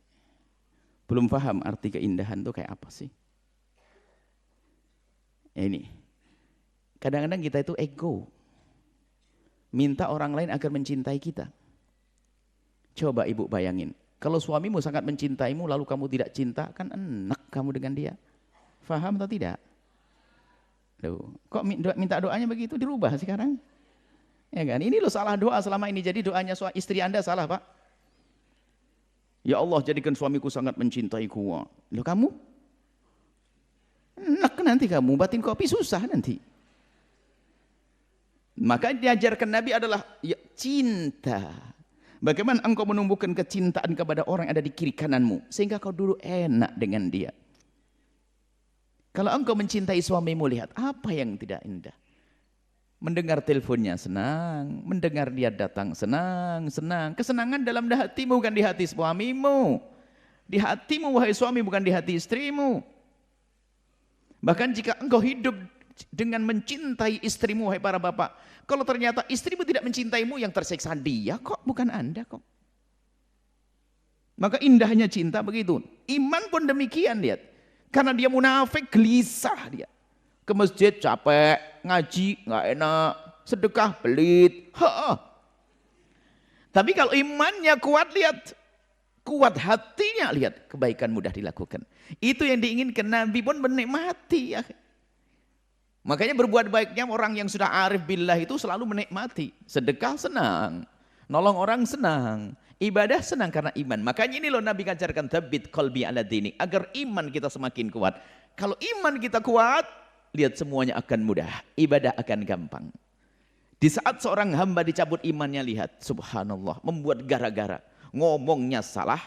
Belum paham arti keindahan itu kayak apa sih? Ya ini. Kadang-kadang kita itu ego. Minta orang lain agar mencintai kita. Coba ibu bayangin. Kalau suamimu sangat mencintaimu lalu kamu tidak cinta, kan enak kamu dengan dia. Faham atau tidak? Loh, kok minta doanya begitu dirubah sekarang? Ya kan? Ini loh salah doa selama ini. Jadi doanya istri Anda salah, Pak. Ya Allah, jadikan suamiku sangat mencintaiku. Loh kamu? Enak nanti kamu, batin kopi susah nanti. Maka diajarkan Nabi adalah ya, cinta. Bagaimana engkau menumbuhkan kecintaan kepada orang yang ada di kiri kananmu, sehingga kau dulu enak dengan dia. Kalau engkau mencintai suamimu, lihat apa yang tidak indah. Mendengar teleponnya senang, mendengar dia datang senang. Kesenangan dalam hatimu bukan di hati suamimu. Di hatimu wahai suami, bukan di hati istrimu. Bahkan jika engkau hidup dengan mencintai istrimu wahai para bapak, kalau ternyata istrimu tidak mencintaimu, yang tersiksa dia kok, bukan Anda kok. Maka indahnya cinta begitu. Iman pun demikian, lihat. Karena dia munafik, gelisah dia. Ke masjid capek, ngaji nggak enak, sedekah pelit. Tapi kalau imannya kuat, lihat, kuat hatinya, lihat, kebaikan mudah dilakukan. Itu yang diinginkan. Nabi pun menikmati ya. Makanya berbuat baiknya orang yang sudah arif billah itu selalu menikmati. Sedekah senang, nolong orang senang, ibadah senang karena iman. Makanya ini loh Nabi ngajarkan tsabbit qalbi ala dinik, agar iman kita semakin kuat. Kalau iman kita kuat, lihat semuanya akan mudah, ibadah akan gampang. Di saat seorang hamba dicabut imannya, lihat, subhanallah, membuat gara-gara, ngomongnya salah,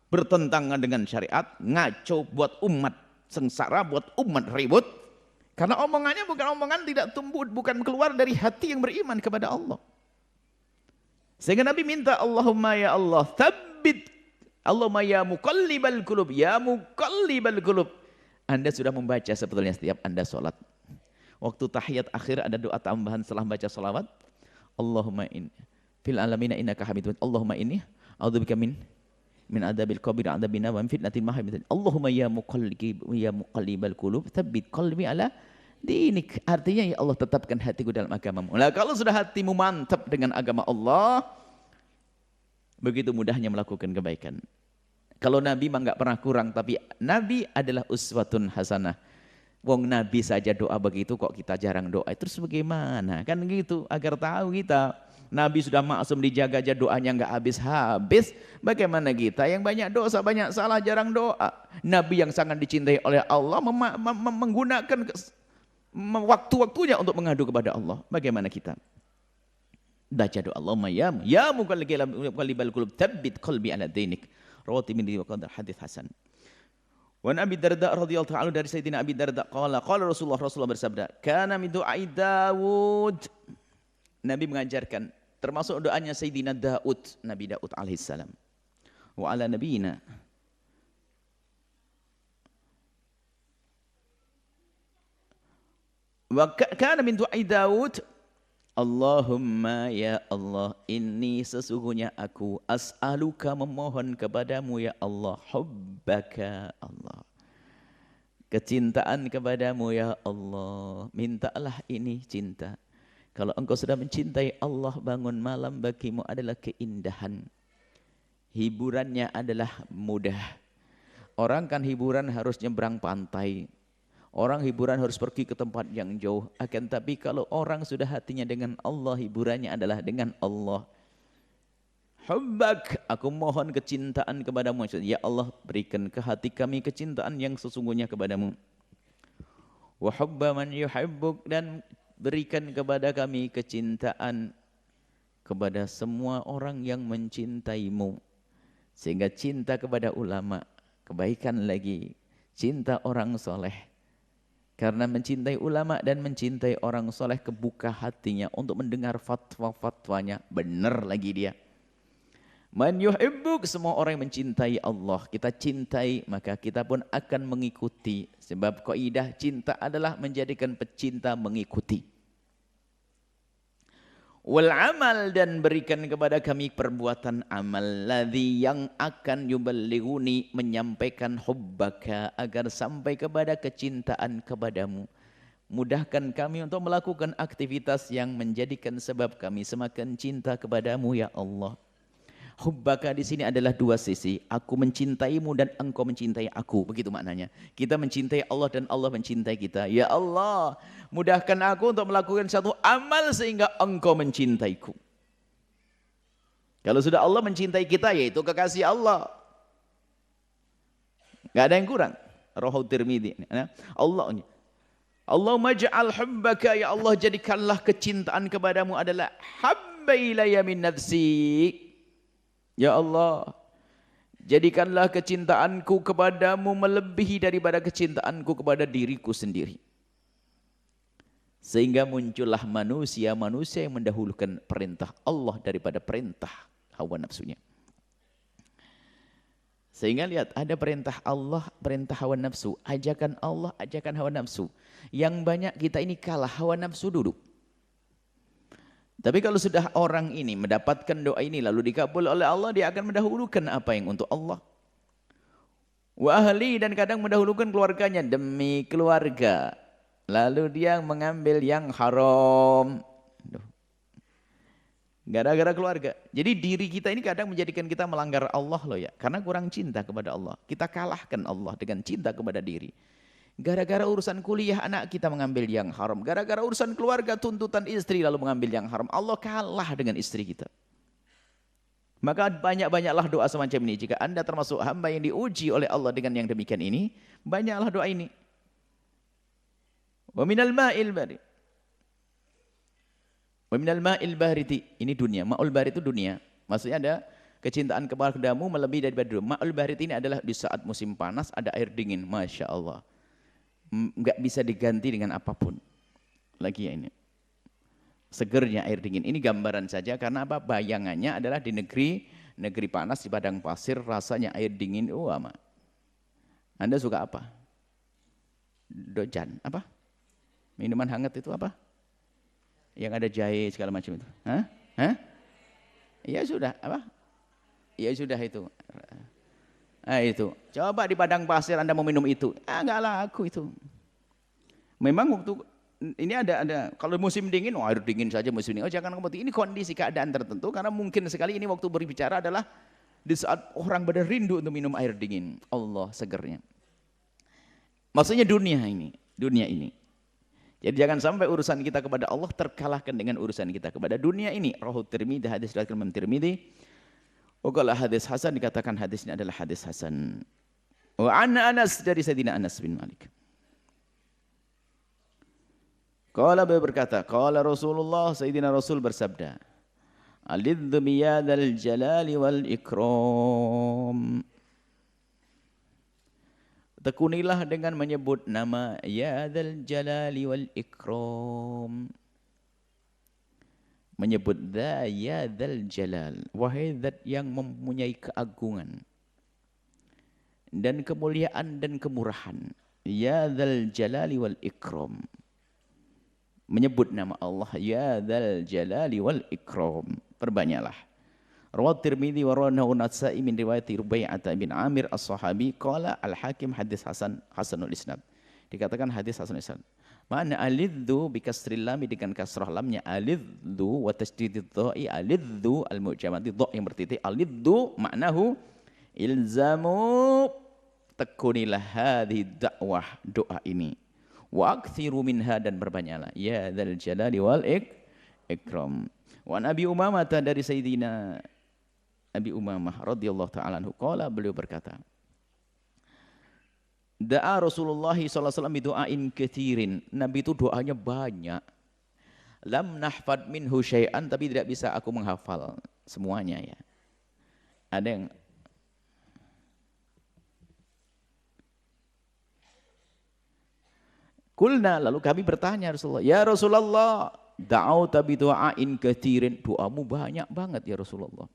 bertentangan dengan syariat, ngaco buat umat sengsara, buat umat ribut. Karena omongannya bukan omongan tidak tumbuh, bukan keluar dari hati yang beriman kepada Allah. Sehingga Nabi minta, Allahumma ya Allah, tsabbit, Allahumma ya muqallibal qulub, ya muqallibal qulub, Anda sudah membaca sebetulnya setiap Anda sholat. Waktu tahiyat akhir ada doa tambahan setelah baca sholawat. Allahumma inni fil alamina innaka hamidun. Allahumma inni a'udzubika min adabil qabri adabina wa min fitnatil mahya. Allahumma ya muqallibal qulub tsabbit qalbi ala dinik. Artinya ya Allah tetapkan hatiku dalam agamamu. Nah, kalau sudah hatimu mantap dengan agama Allah, begitu mudahnya melakukan kebaikan. Kalau Nabi mah nggak pernah kurang, tapi Nabi adalah uswatun hasanah. Wong Nabi saja doa begitu, kok kita jarang doa. Terus bagaimana? Kan gitu, agar tahu kita. Nabi sudah maksum dijaga aja doanya nggak habis-habis. Bagaimana kita yang banyak dosa, banyak salah, jarang doa. Nabi yang sangat dicintai oleh Allah menggunakan waktu-waktunya untuk mengadu kepada Allah. Bagaimana kita? Baca doa Allahumma ya muqallibal qulub tsabbit qalbi ala dinik. Rawati min riwayat hadis hasan. Wa Abi Darda radhiyallahu ta'ala dari Sayyidina Abi Darda qala Rasulullah bersabda, kana min du'ai Daud. Nabi mengajarkan termasuk doanya Sayyidina Daud, Nabi Daud alaihissalam. Wa ala nabiyina wa kana min du'ai Daud, Allahumma ya Allah, inni sesungguhnya aku as'aluka memohon kepadamu ya Allah, hubbaka Allah, kecintaan kepadamu ya Allah. Mintalah ini cinta. Kalau engkau sudah mencintai Allah, bangun malam bagimu adalah keindahan. Hiburannya adalah mudah. Orang kan hiburan harus nyebrang pantai. Orang hiburan harus pergi ke tempat yang jauh. Akan tapi kalau orang sudah hatinya dengan Allah, hiburannya adalah dengan Allah. Hubbak, aku mohon kecintaan kepadamu. Ya Allah, berikan ke hati kami kecintaan yang sesungguhnya kepadamu. Wa hubba man yuhibbuk, dan berikan kepada kami kecintaan kepada semua orang yang mencintaimu. Sehingga cinta kepada ulama, kebaikan lagi, cinta orang soleh. Karena mencintai ulama dan mencintai orang soleh, kebuka hatinya untuk mendengar fatwa-fatwanya. Benar lagi dia. Man yuhibbuk, semua orang yang mencintai Allah, kita cintai, maka kita pun akan mengikuti. Sebab kaidah cinta adalah menjadikan pecinta mengikuti. Wal amal, dan berikan kepada kami perbuatan amal, ladzi yang akan yuballighuni, menyampaikan hubbaka, agar sampai kepada kecintaan kepadamu. Mudahkan kami untuk melakukan aktivitas yang menjadikan sebab kami semakin cinta kepadamu ya Allah. Hubbaka di sini adalah dua sisi. Aku mencintaimu dan engkau mencintai aku. Begitu maknanya. Kita mencintai Allah dan Allah mencintai kita. Ya Allah, mudahkan aku untuk melakukan satu amal sehingga engkau mencintaiku. Kalau sudah Allah mencintai kita, yaitu kekasih Allah. Gak ada yang kurang. Rawahu Tirmidzi. Allahumma ja'al hubbaka, ya Allah, jadikanlah kecintaan kepadamu adalah habba ilayya min nafsi. Ya Allah, jadikanlah kecintaanku kepadamu melebihi daripada kecintaanku kepada diriku sendiri. Sehingga muncullah manusia yang mendahulukan perintah Allah daripada perintah hawa nafsunya. Sehingga lihat, ada perintah Allah, perintah hawa nafsu. Ajakan Allah, ajakan hawa nafsu. Yang banyak kita ini kalah hawa nafsu dulu. Tapi kalau sudah orang ini mendapatkan doa ini lalu dikabul oleh Allah, dia akan mendahulukan apa yang untuk Allah. Wa ahli, dan kadang mendahulukan keluarganya demi keluarga. Lalu dia mengambil yang haram. Gara-gara keluarga. Jadi diri kita ini kadang menjadikan kita melanggar Allah loh ya. Karena kurang cinta kepada Allah. Kita kalahkan Allah dengan cinta kepada diri. Gara-gara urusan kuliah anak kita mengambil yang haram. Gara-gara urusan keluarga, tuntutan istri lalu mengambil yang haram. Allah kalah dengan istri kita. Maka banyak-banyaklah doa semacam ini. Jika Anda termasuk hamba yang diuji oleh Allah dengan yang demikian ini, banyaklah doa ini. Wa minal ma'il bari. Wa minal ma'il bariti. Ini dunia. Ma'ul bari itu dunia. Maksudnya ada kecintaan kepadamu melebihi daripada dunia. Ma'ul bari ini adalah di saat musim panas ada air dingin. Masya Allah. Enggak bisa diganti dengan apapun. Lagi ya ini. Segernya air dingin. Ini gambaran saja karena apa? Bayangannya adalah di negeri panas, di padang pasir, rasanya air dingin. Anda suka apa? dojan, apa? Minuman hangat itu apa? Yang ada jahe segala macam itu. Hah? Hah? Ya sudah, apa? Ya sudah itu. Itu. Coba di padang pasir Anda mau minum itu. Enggak laku itu. Memang waktu ini ada kalau musim dingin, air dingin saja musim dingin. Oh, jangan seperti ini kondisi keadaan tertentu karena mungkin sekali ini waktu berbicara adalah di saat orang pada rindu untuk minum air dingin. Allah segernya. Maksudnya dunia ini. Jadi jangan sampai urusan kita kepada Allah terkalahkan dengan urusan kita kepada dunia ini. Rawahu Tirmidzi, hadis riwayat Imam Tirmidzi. Kalau hadis hasan dikatakan hadis ini adalah hadis hasan. Wa an Anas dari Sayyidina Anas bin Malik. Qala beliau berkata, qala Rasulullah, Sayyidina Rasul bersabda, alidhu biyadal jalali wal ikram. Tekunilah dengan menyebut nama ya dzal jalali wal ikram. Menyebut ya dzal jalal, wahai zat yang mempunyai keagungan dan kemuliaan dan kemurahan. Ya dzal jalali wal ikram. Menyebut nama Allah ya dzal jalali wal ikram. Perbanyaklah. Rawat Tirmidzi wa rawahu Nasa'i min riwayat Rubai'ah bin Amir as-Sahabi qala al-Hakim hadis hasanul isnad. Dikatakan hadis hasanul isnad. Mana alidhu bi kasril lam dengan kasrah lamnya alidhu wa tasydidid dha'i alidhu al-mu'jamati dha yang bertitik alidhu maknahu ilzamu tekunilah hadhihi dakwah doa ini wa aktsiru minha dan berbanyaklah ya dzal jalali wal ikram. Wa Nabi Umamah dari Sayyidina Abi Umamah radhiyallahu ta'ala anhu qala beliau berkata da'a Rasulullah sallallahu alaihi wasallam bidu'ain katsirin. Nabi itu doanya banyak. Lam nahfad minhu syai'an, tapi tidak bisa aku menghafal semuanya ya. Ada yang Kulna, lalu kami bertanya Rasulullah, ya Rasulullah, da'auta bidu'ain katsirin, doamu banyak banget ya Rasulullah.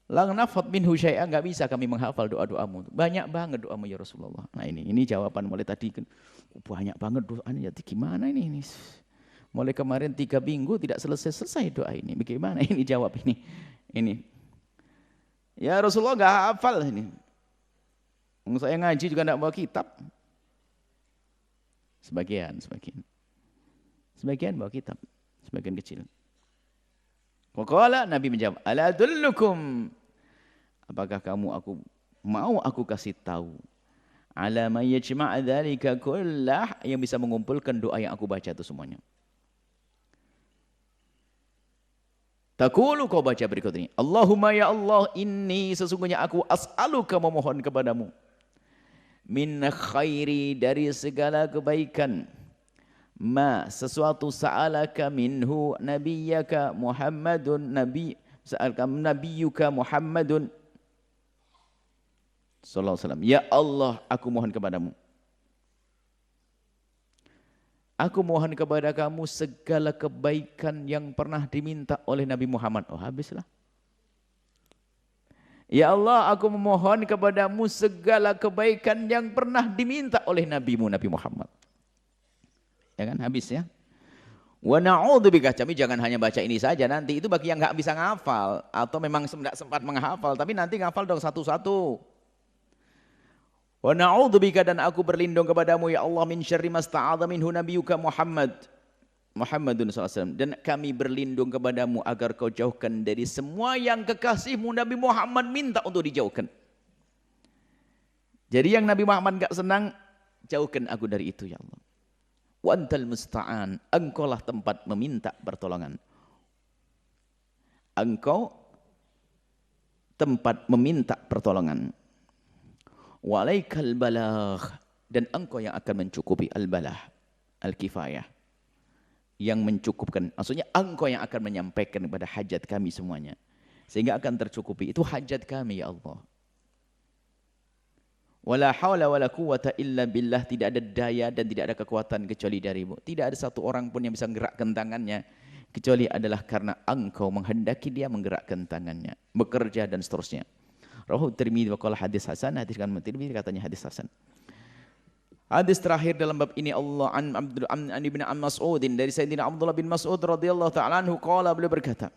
Lang nafad minhu syai'an, enggak bisa kami menghafal doa-doamu. Banyak banget doamu ya Rasulullah. Nah ini jawaban mulai tadi kan banyak banget doanya. Jadi gimana ini? Mulai kemarin 3 minggu tidak selesai doa ini. Bagaimana ini jawab ini? Ini. Ya Rasulullah enggak hafal ini. Saya ngaji juga enggak bawa kitab. Sebagian bawa kitab, sebagian kecil. Waqala, Nabi menjawab, ala adullukum, apakah aku kasih tahu ala may yajma' dzalika kullah, yang bisa mengumpulkan doa yang aku baca itu semuanya. Taqulu, kau baca berikut ini, Allahumma ya Allah, inni sesungguhnya aku as'aluka memohon kepadamu min khairi dari segala kebaikan ma sesuatu sa'alaka minhu nabiyyaka Muhammadun nabiyyuka Muhammadun sallallahu alaihi wasallam. Ya Allah, aku mohon kepadamu, aku mohon kepada kamu segala kebaikan yang pernah diminta oleh Nabi Muhammad. Oh, habislah. Ya Allah, aku memohon kepadamu segala kebaikan yang pernah diminta oleh Nabimu Nabi Muhammad. Ya kan, habis ya. Wa na'udzubika, kami jangan hanya baca ini saja, nanti itu bagi yang nggak bisa ngafal atau memang tidak sempat menghafal, tapi nanti ngafal dong satu-satu. Wa na'udzubika, dan aku berlindung kepadamu ya Allah min syarri masta'adza minhu nabiyyuka Muhammadun SAW, dan kami berlindung kepadamu agar kau jauhkan dari semua yang kekasihmu Nabi Muhammad minta untuk dijauhkan. Jadi yang Nabi Muhammad enggak senang, jauhkan aku dari itu ya Allah. Wa antal musta'an, engkaulah tempat meminta pertolongan. Engkau tempat meminta pertolongan. Walaikal balagh, dan engkau yang akan mencukupi al-balah, al-kifayah, yang mencukupkan. Maksudnya engkau yang akan menyampaikan kepada hajat kami semuanya, sehingga akan tercukupi. Itu hajat kami ya Allah. Wala haula wala quwwata illa billah, tidak ada daya dan tidak ada kekuatan kecuali darimu. Tidak ada satu orang pun yang bisa menggerakkan tangannya kecuali adalah karena engkau menghendaki dia menggerakkan tangannya, bekerja dan seterusnya. Rawahu Tirmidzi wa qala hadis hasan, hadis kan Tirmidzi katanya hadis hasan. Hadis terakhir dalam bab ini Allah an ibn Mas'udin dari Sayyidina Abdullah bin Mas'ud radhiyallahu ta'ala anhu qala, beliau berkata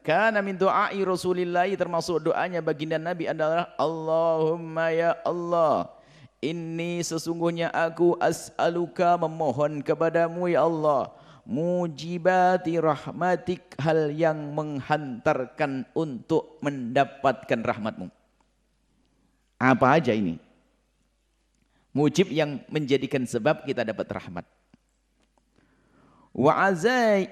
kana min du'ai Rasulillah, termasuk doanya baginda Nabi adalah Allahumma ya Allah, inni sesungguhnya aku as'aluka memohon kepadamu ya Allah, mujibati rahmatik, hal yang menghantarkan untuk mendapatkan rahmatmu. Apa aja ini? Mujib yang menjadikan sebab kita dapat rahmat. Wa azai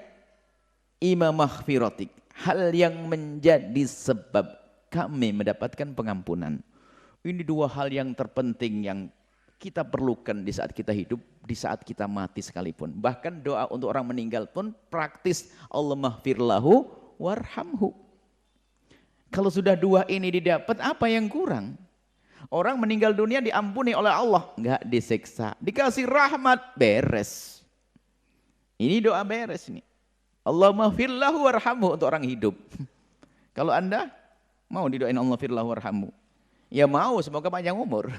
maghfiratik, hal yang menjadi sebab kami mendapatkan pengampunan. Ini dua hal yang terpenting yang kita perlukan di saat kita hidup, di saat kita mati sekalipun. Bahkan doa untuk orang meninggal pun praktis, Allahumma ighfirlahu warhamhu. Kalau sudah dua ini didapat, apa yang kurang? Orang meninggal dunia diampuni oleh Allah, enggak disiksa, dikasih rahmat, beres. Ini doa beres ini. Allahumma ighfirlahu warhamhu untuk orang hidup. Kalau Anda mau didoain Allah firlahu warhamhu, ya mau, semoga panjang umur.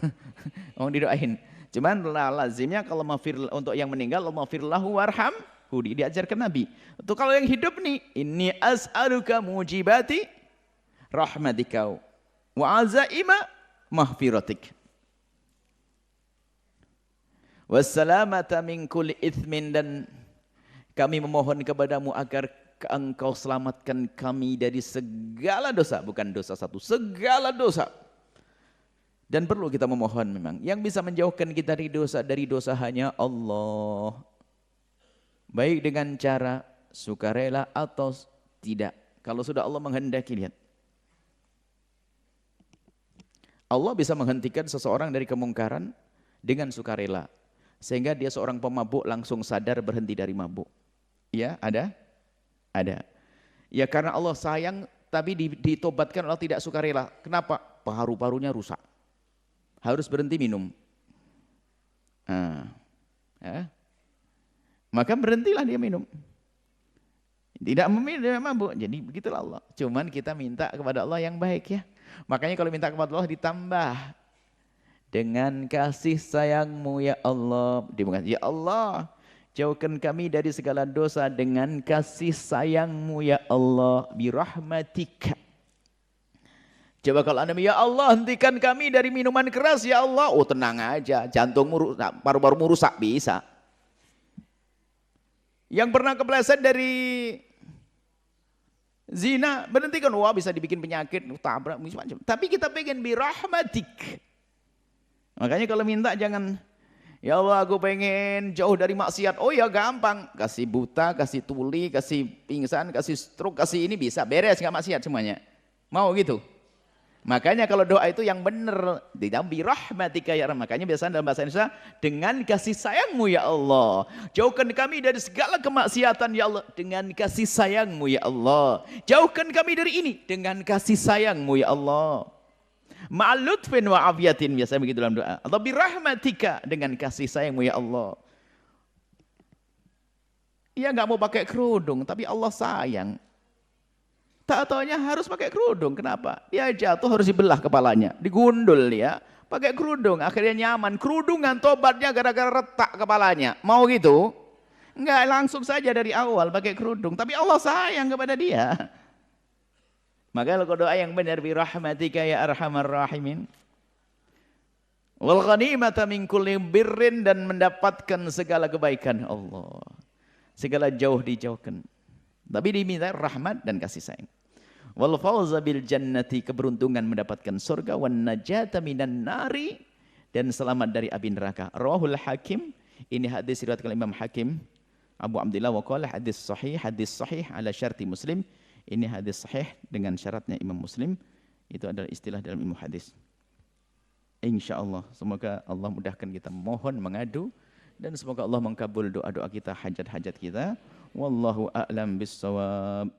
Mau didoain. Cuman lazimnya kalau untuk yang meninggal, Allahumma ighfirlahu warhamhu, diajarkan Nabi. Untuk kalau yang hidup nih, inni as'aluka mujibati rahmatika wa azaima maghfiratik wassalamata min kulli ithmin, dan kami memohon kepadamu agar engkau selamatkan kami dari segala dosa, bukan dosa satu, segala dosa. Dan perlu kita memohon memang, yang bisa menjauhkan kita dari dosa hanya Allah, baik dengan cara sukarela atau tidak. Kalau sudah Allah menghendaki, lihat, Allah bisa menghentikan seseorang dari kemungkaran dengan sukarela, sehingga dia seorang pemabuk langsung sadar berhenti dari mabuk. Ya, ada? Ya karena Allah sayang, tapi ditobatkan Allah tidak sukarela. Kenapa? Paru-parunya rusak, harus berhenti minum. Maka berhentilah dia minum. Tidak meminum, tidak mabuk. Jadi begitulah Allah. Cuman kita minta kepada Allah yang baik ya. Makanya kalau minta kepada Allah ditambah dengan kasih sayangmu ya Allah. Ya Allah, jauhkan kami dari segala dosa dengan kasih sayangmu ya Allah, birahmatika. Coba kalau Anda, ya Allah hentikan kami dari minuman keras ya Allah. Oh tenang aja, jantungmu, paru-parumu rusak, bisa. Yang pernah kepleset dari zina, berhentikan, wah bisa dibikin penyakit, tabrak, macam-macam. Tapi kita pengen birahmatik. Makanya kalau minta jangan, ya Allah aku pengen jauh dari maksiat. Oh ya gampang, kasih buta, kasih tuli, kasih pingsan, kasih stroke, kasih ini bisa, beres, nggak maksiat semuanya. Mau gitu? Makanya kalau doa itu yang benar, tidak birahmatika ya Allah. Makanya biasanya dalam bahasa Indonesia, dengan kasih sayangmu ya Allah, jauhkan kami dari segala kemaksiatan ya Allah, dengan kasih sayangmu ya Allah. Jauhkan kami dari ini dengan kasih sayangmu ya Allah. Ma'alutfin wa afiyatin, biasanya begitu dalam doa. Atau birahmatika, dengan kasih sayangmu ya Allah. Ia nggak mau pakai kerudung, tapi Allah sayang. Tak taunya harus pakai kerudung. Kenapa? Dia jatuh harus dibelah kepalanya, digundul dia, pakai kerudung, akhirnya nyaman. Kerudungan tobatnya gara-gara retak kepalanya. Mau gitu? Enggak, langsung saja dari awal pakai kerudung. Tapi Allah sayang kepada dia. Maka kalau doa yang benar, birahmatika ya arhamar rahimin. Wal ghanimata min kulli birrin, dan mendapatkan segala kebaikan Allah. Segala jauh dijauhkan. Tapi diminta rahmat dan kasih sayang. Wal fawza bil jannati, keberuntungan mendapatkan surga, wan najata minan nari, dan selamat dari api neraka. Rawahul Hakim, ini hadis riwayat Imam Hakim Abu Abdillah wa qala hadis sahih ala syarti Muslim. Ini hadis sahih dengan syaratnya Imam Muslim. Itu adalah istilah dalam ilmu hadis. Insyaallah semoga Allah mudahkan kita mohon mengadu, dan semoga Allah mengkabul doa-doa kita, hajat-hajat kita. Wallahu a'lam bissawab.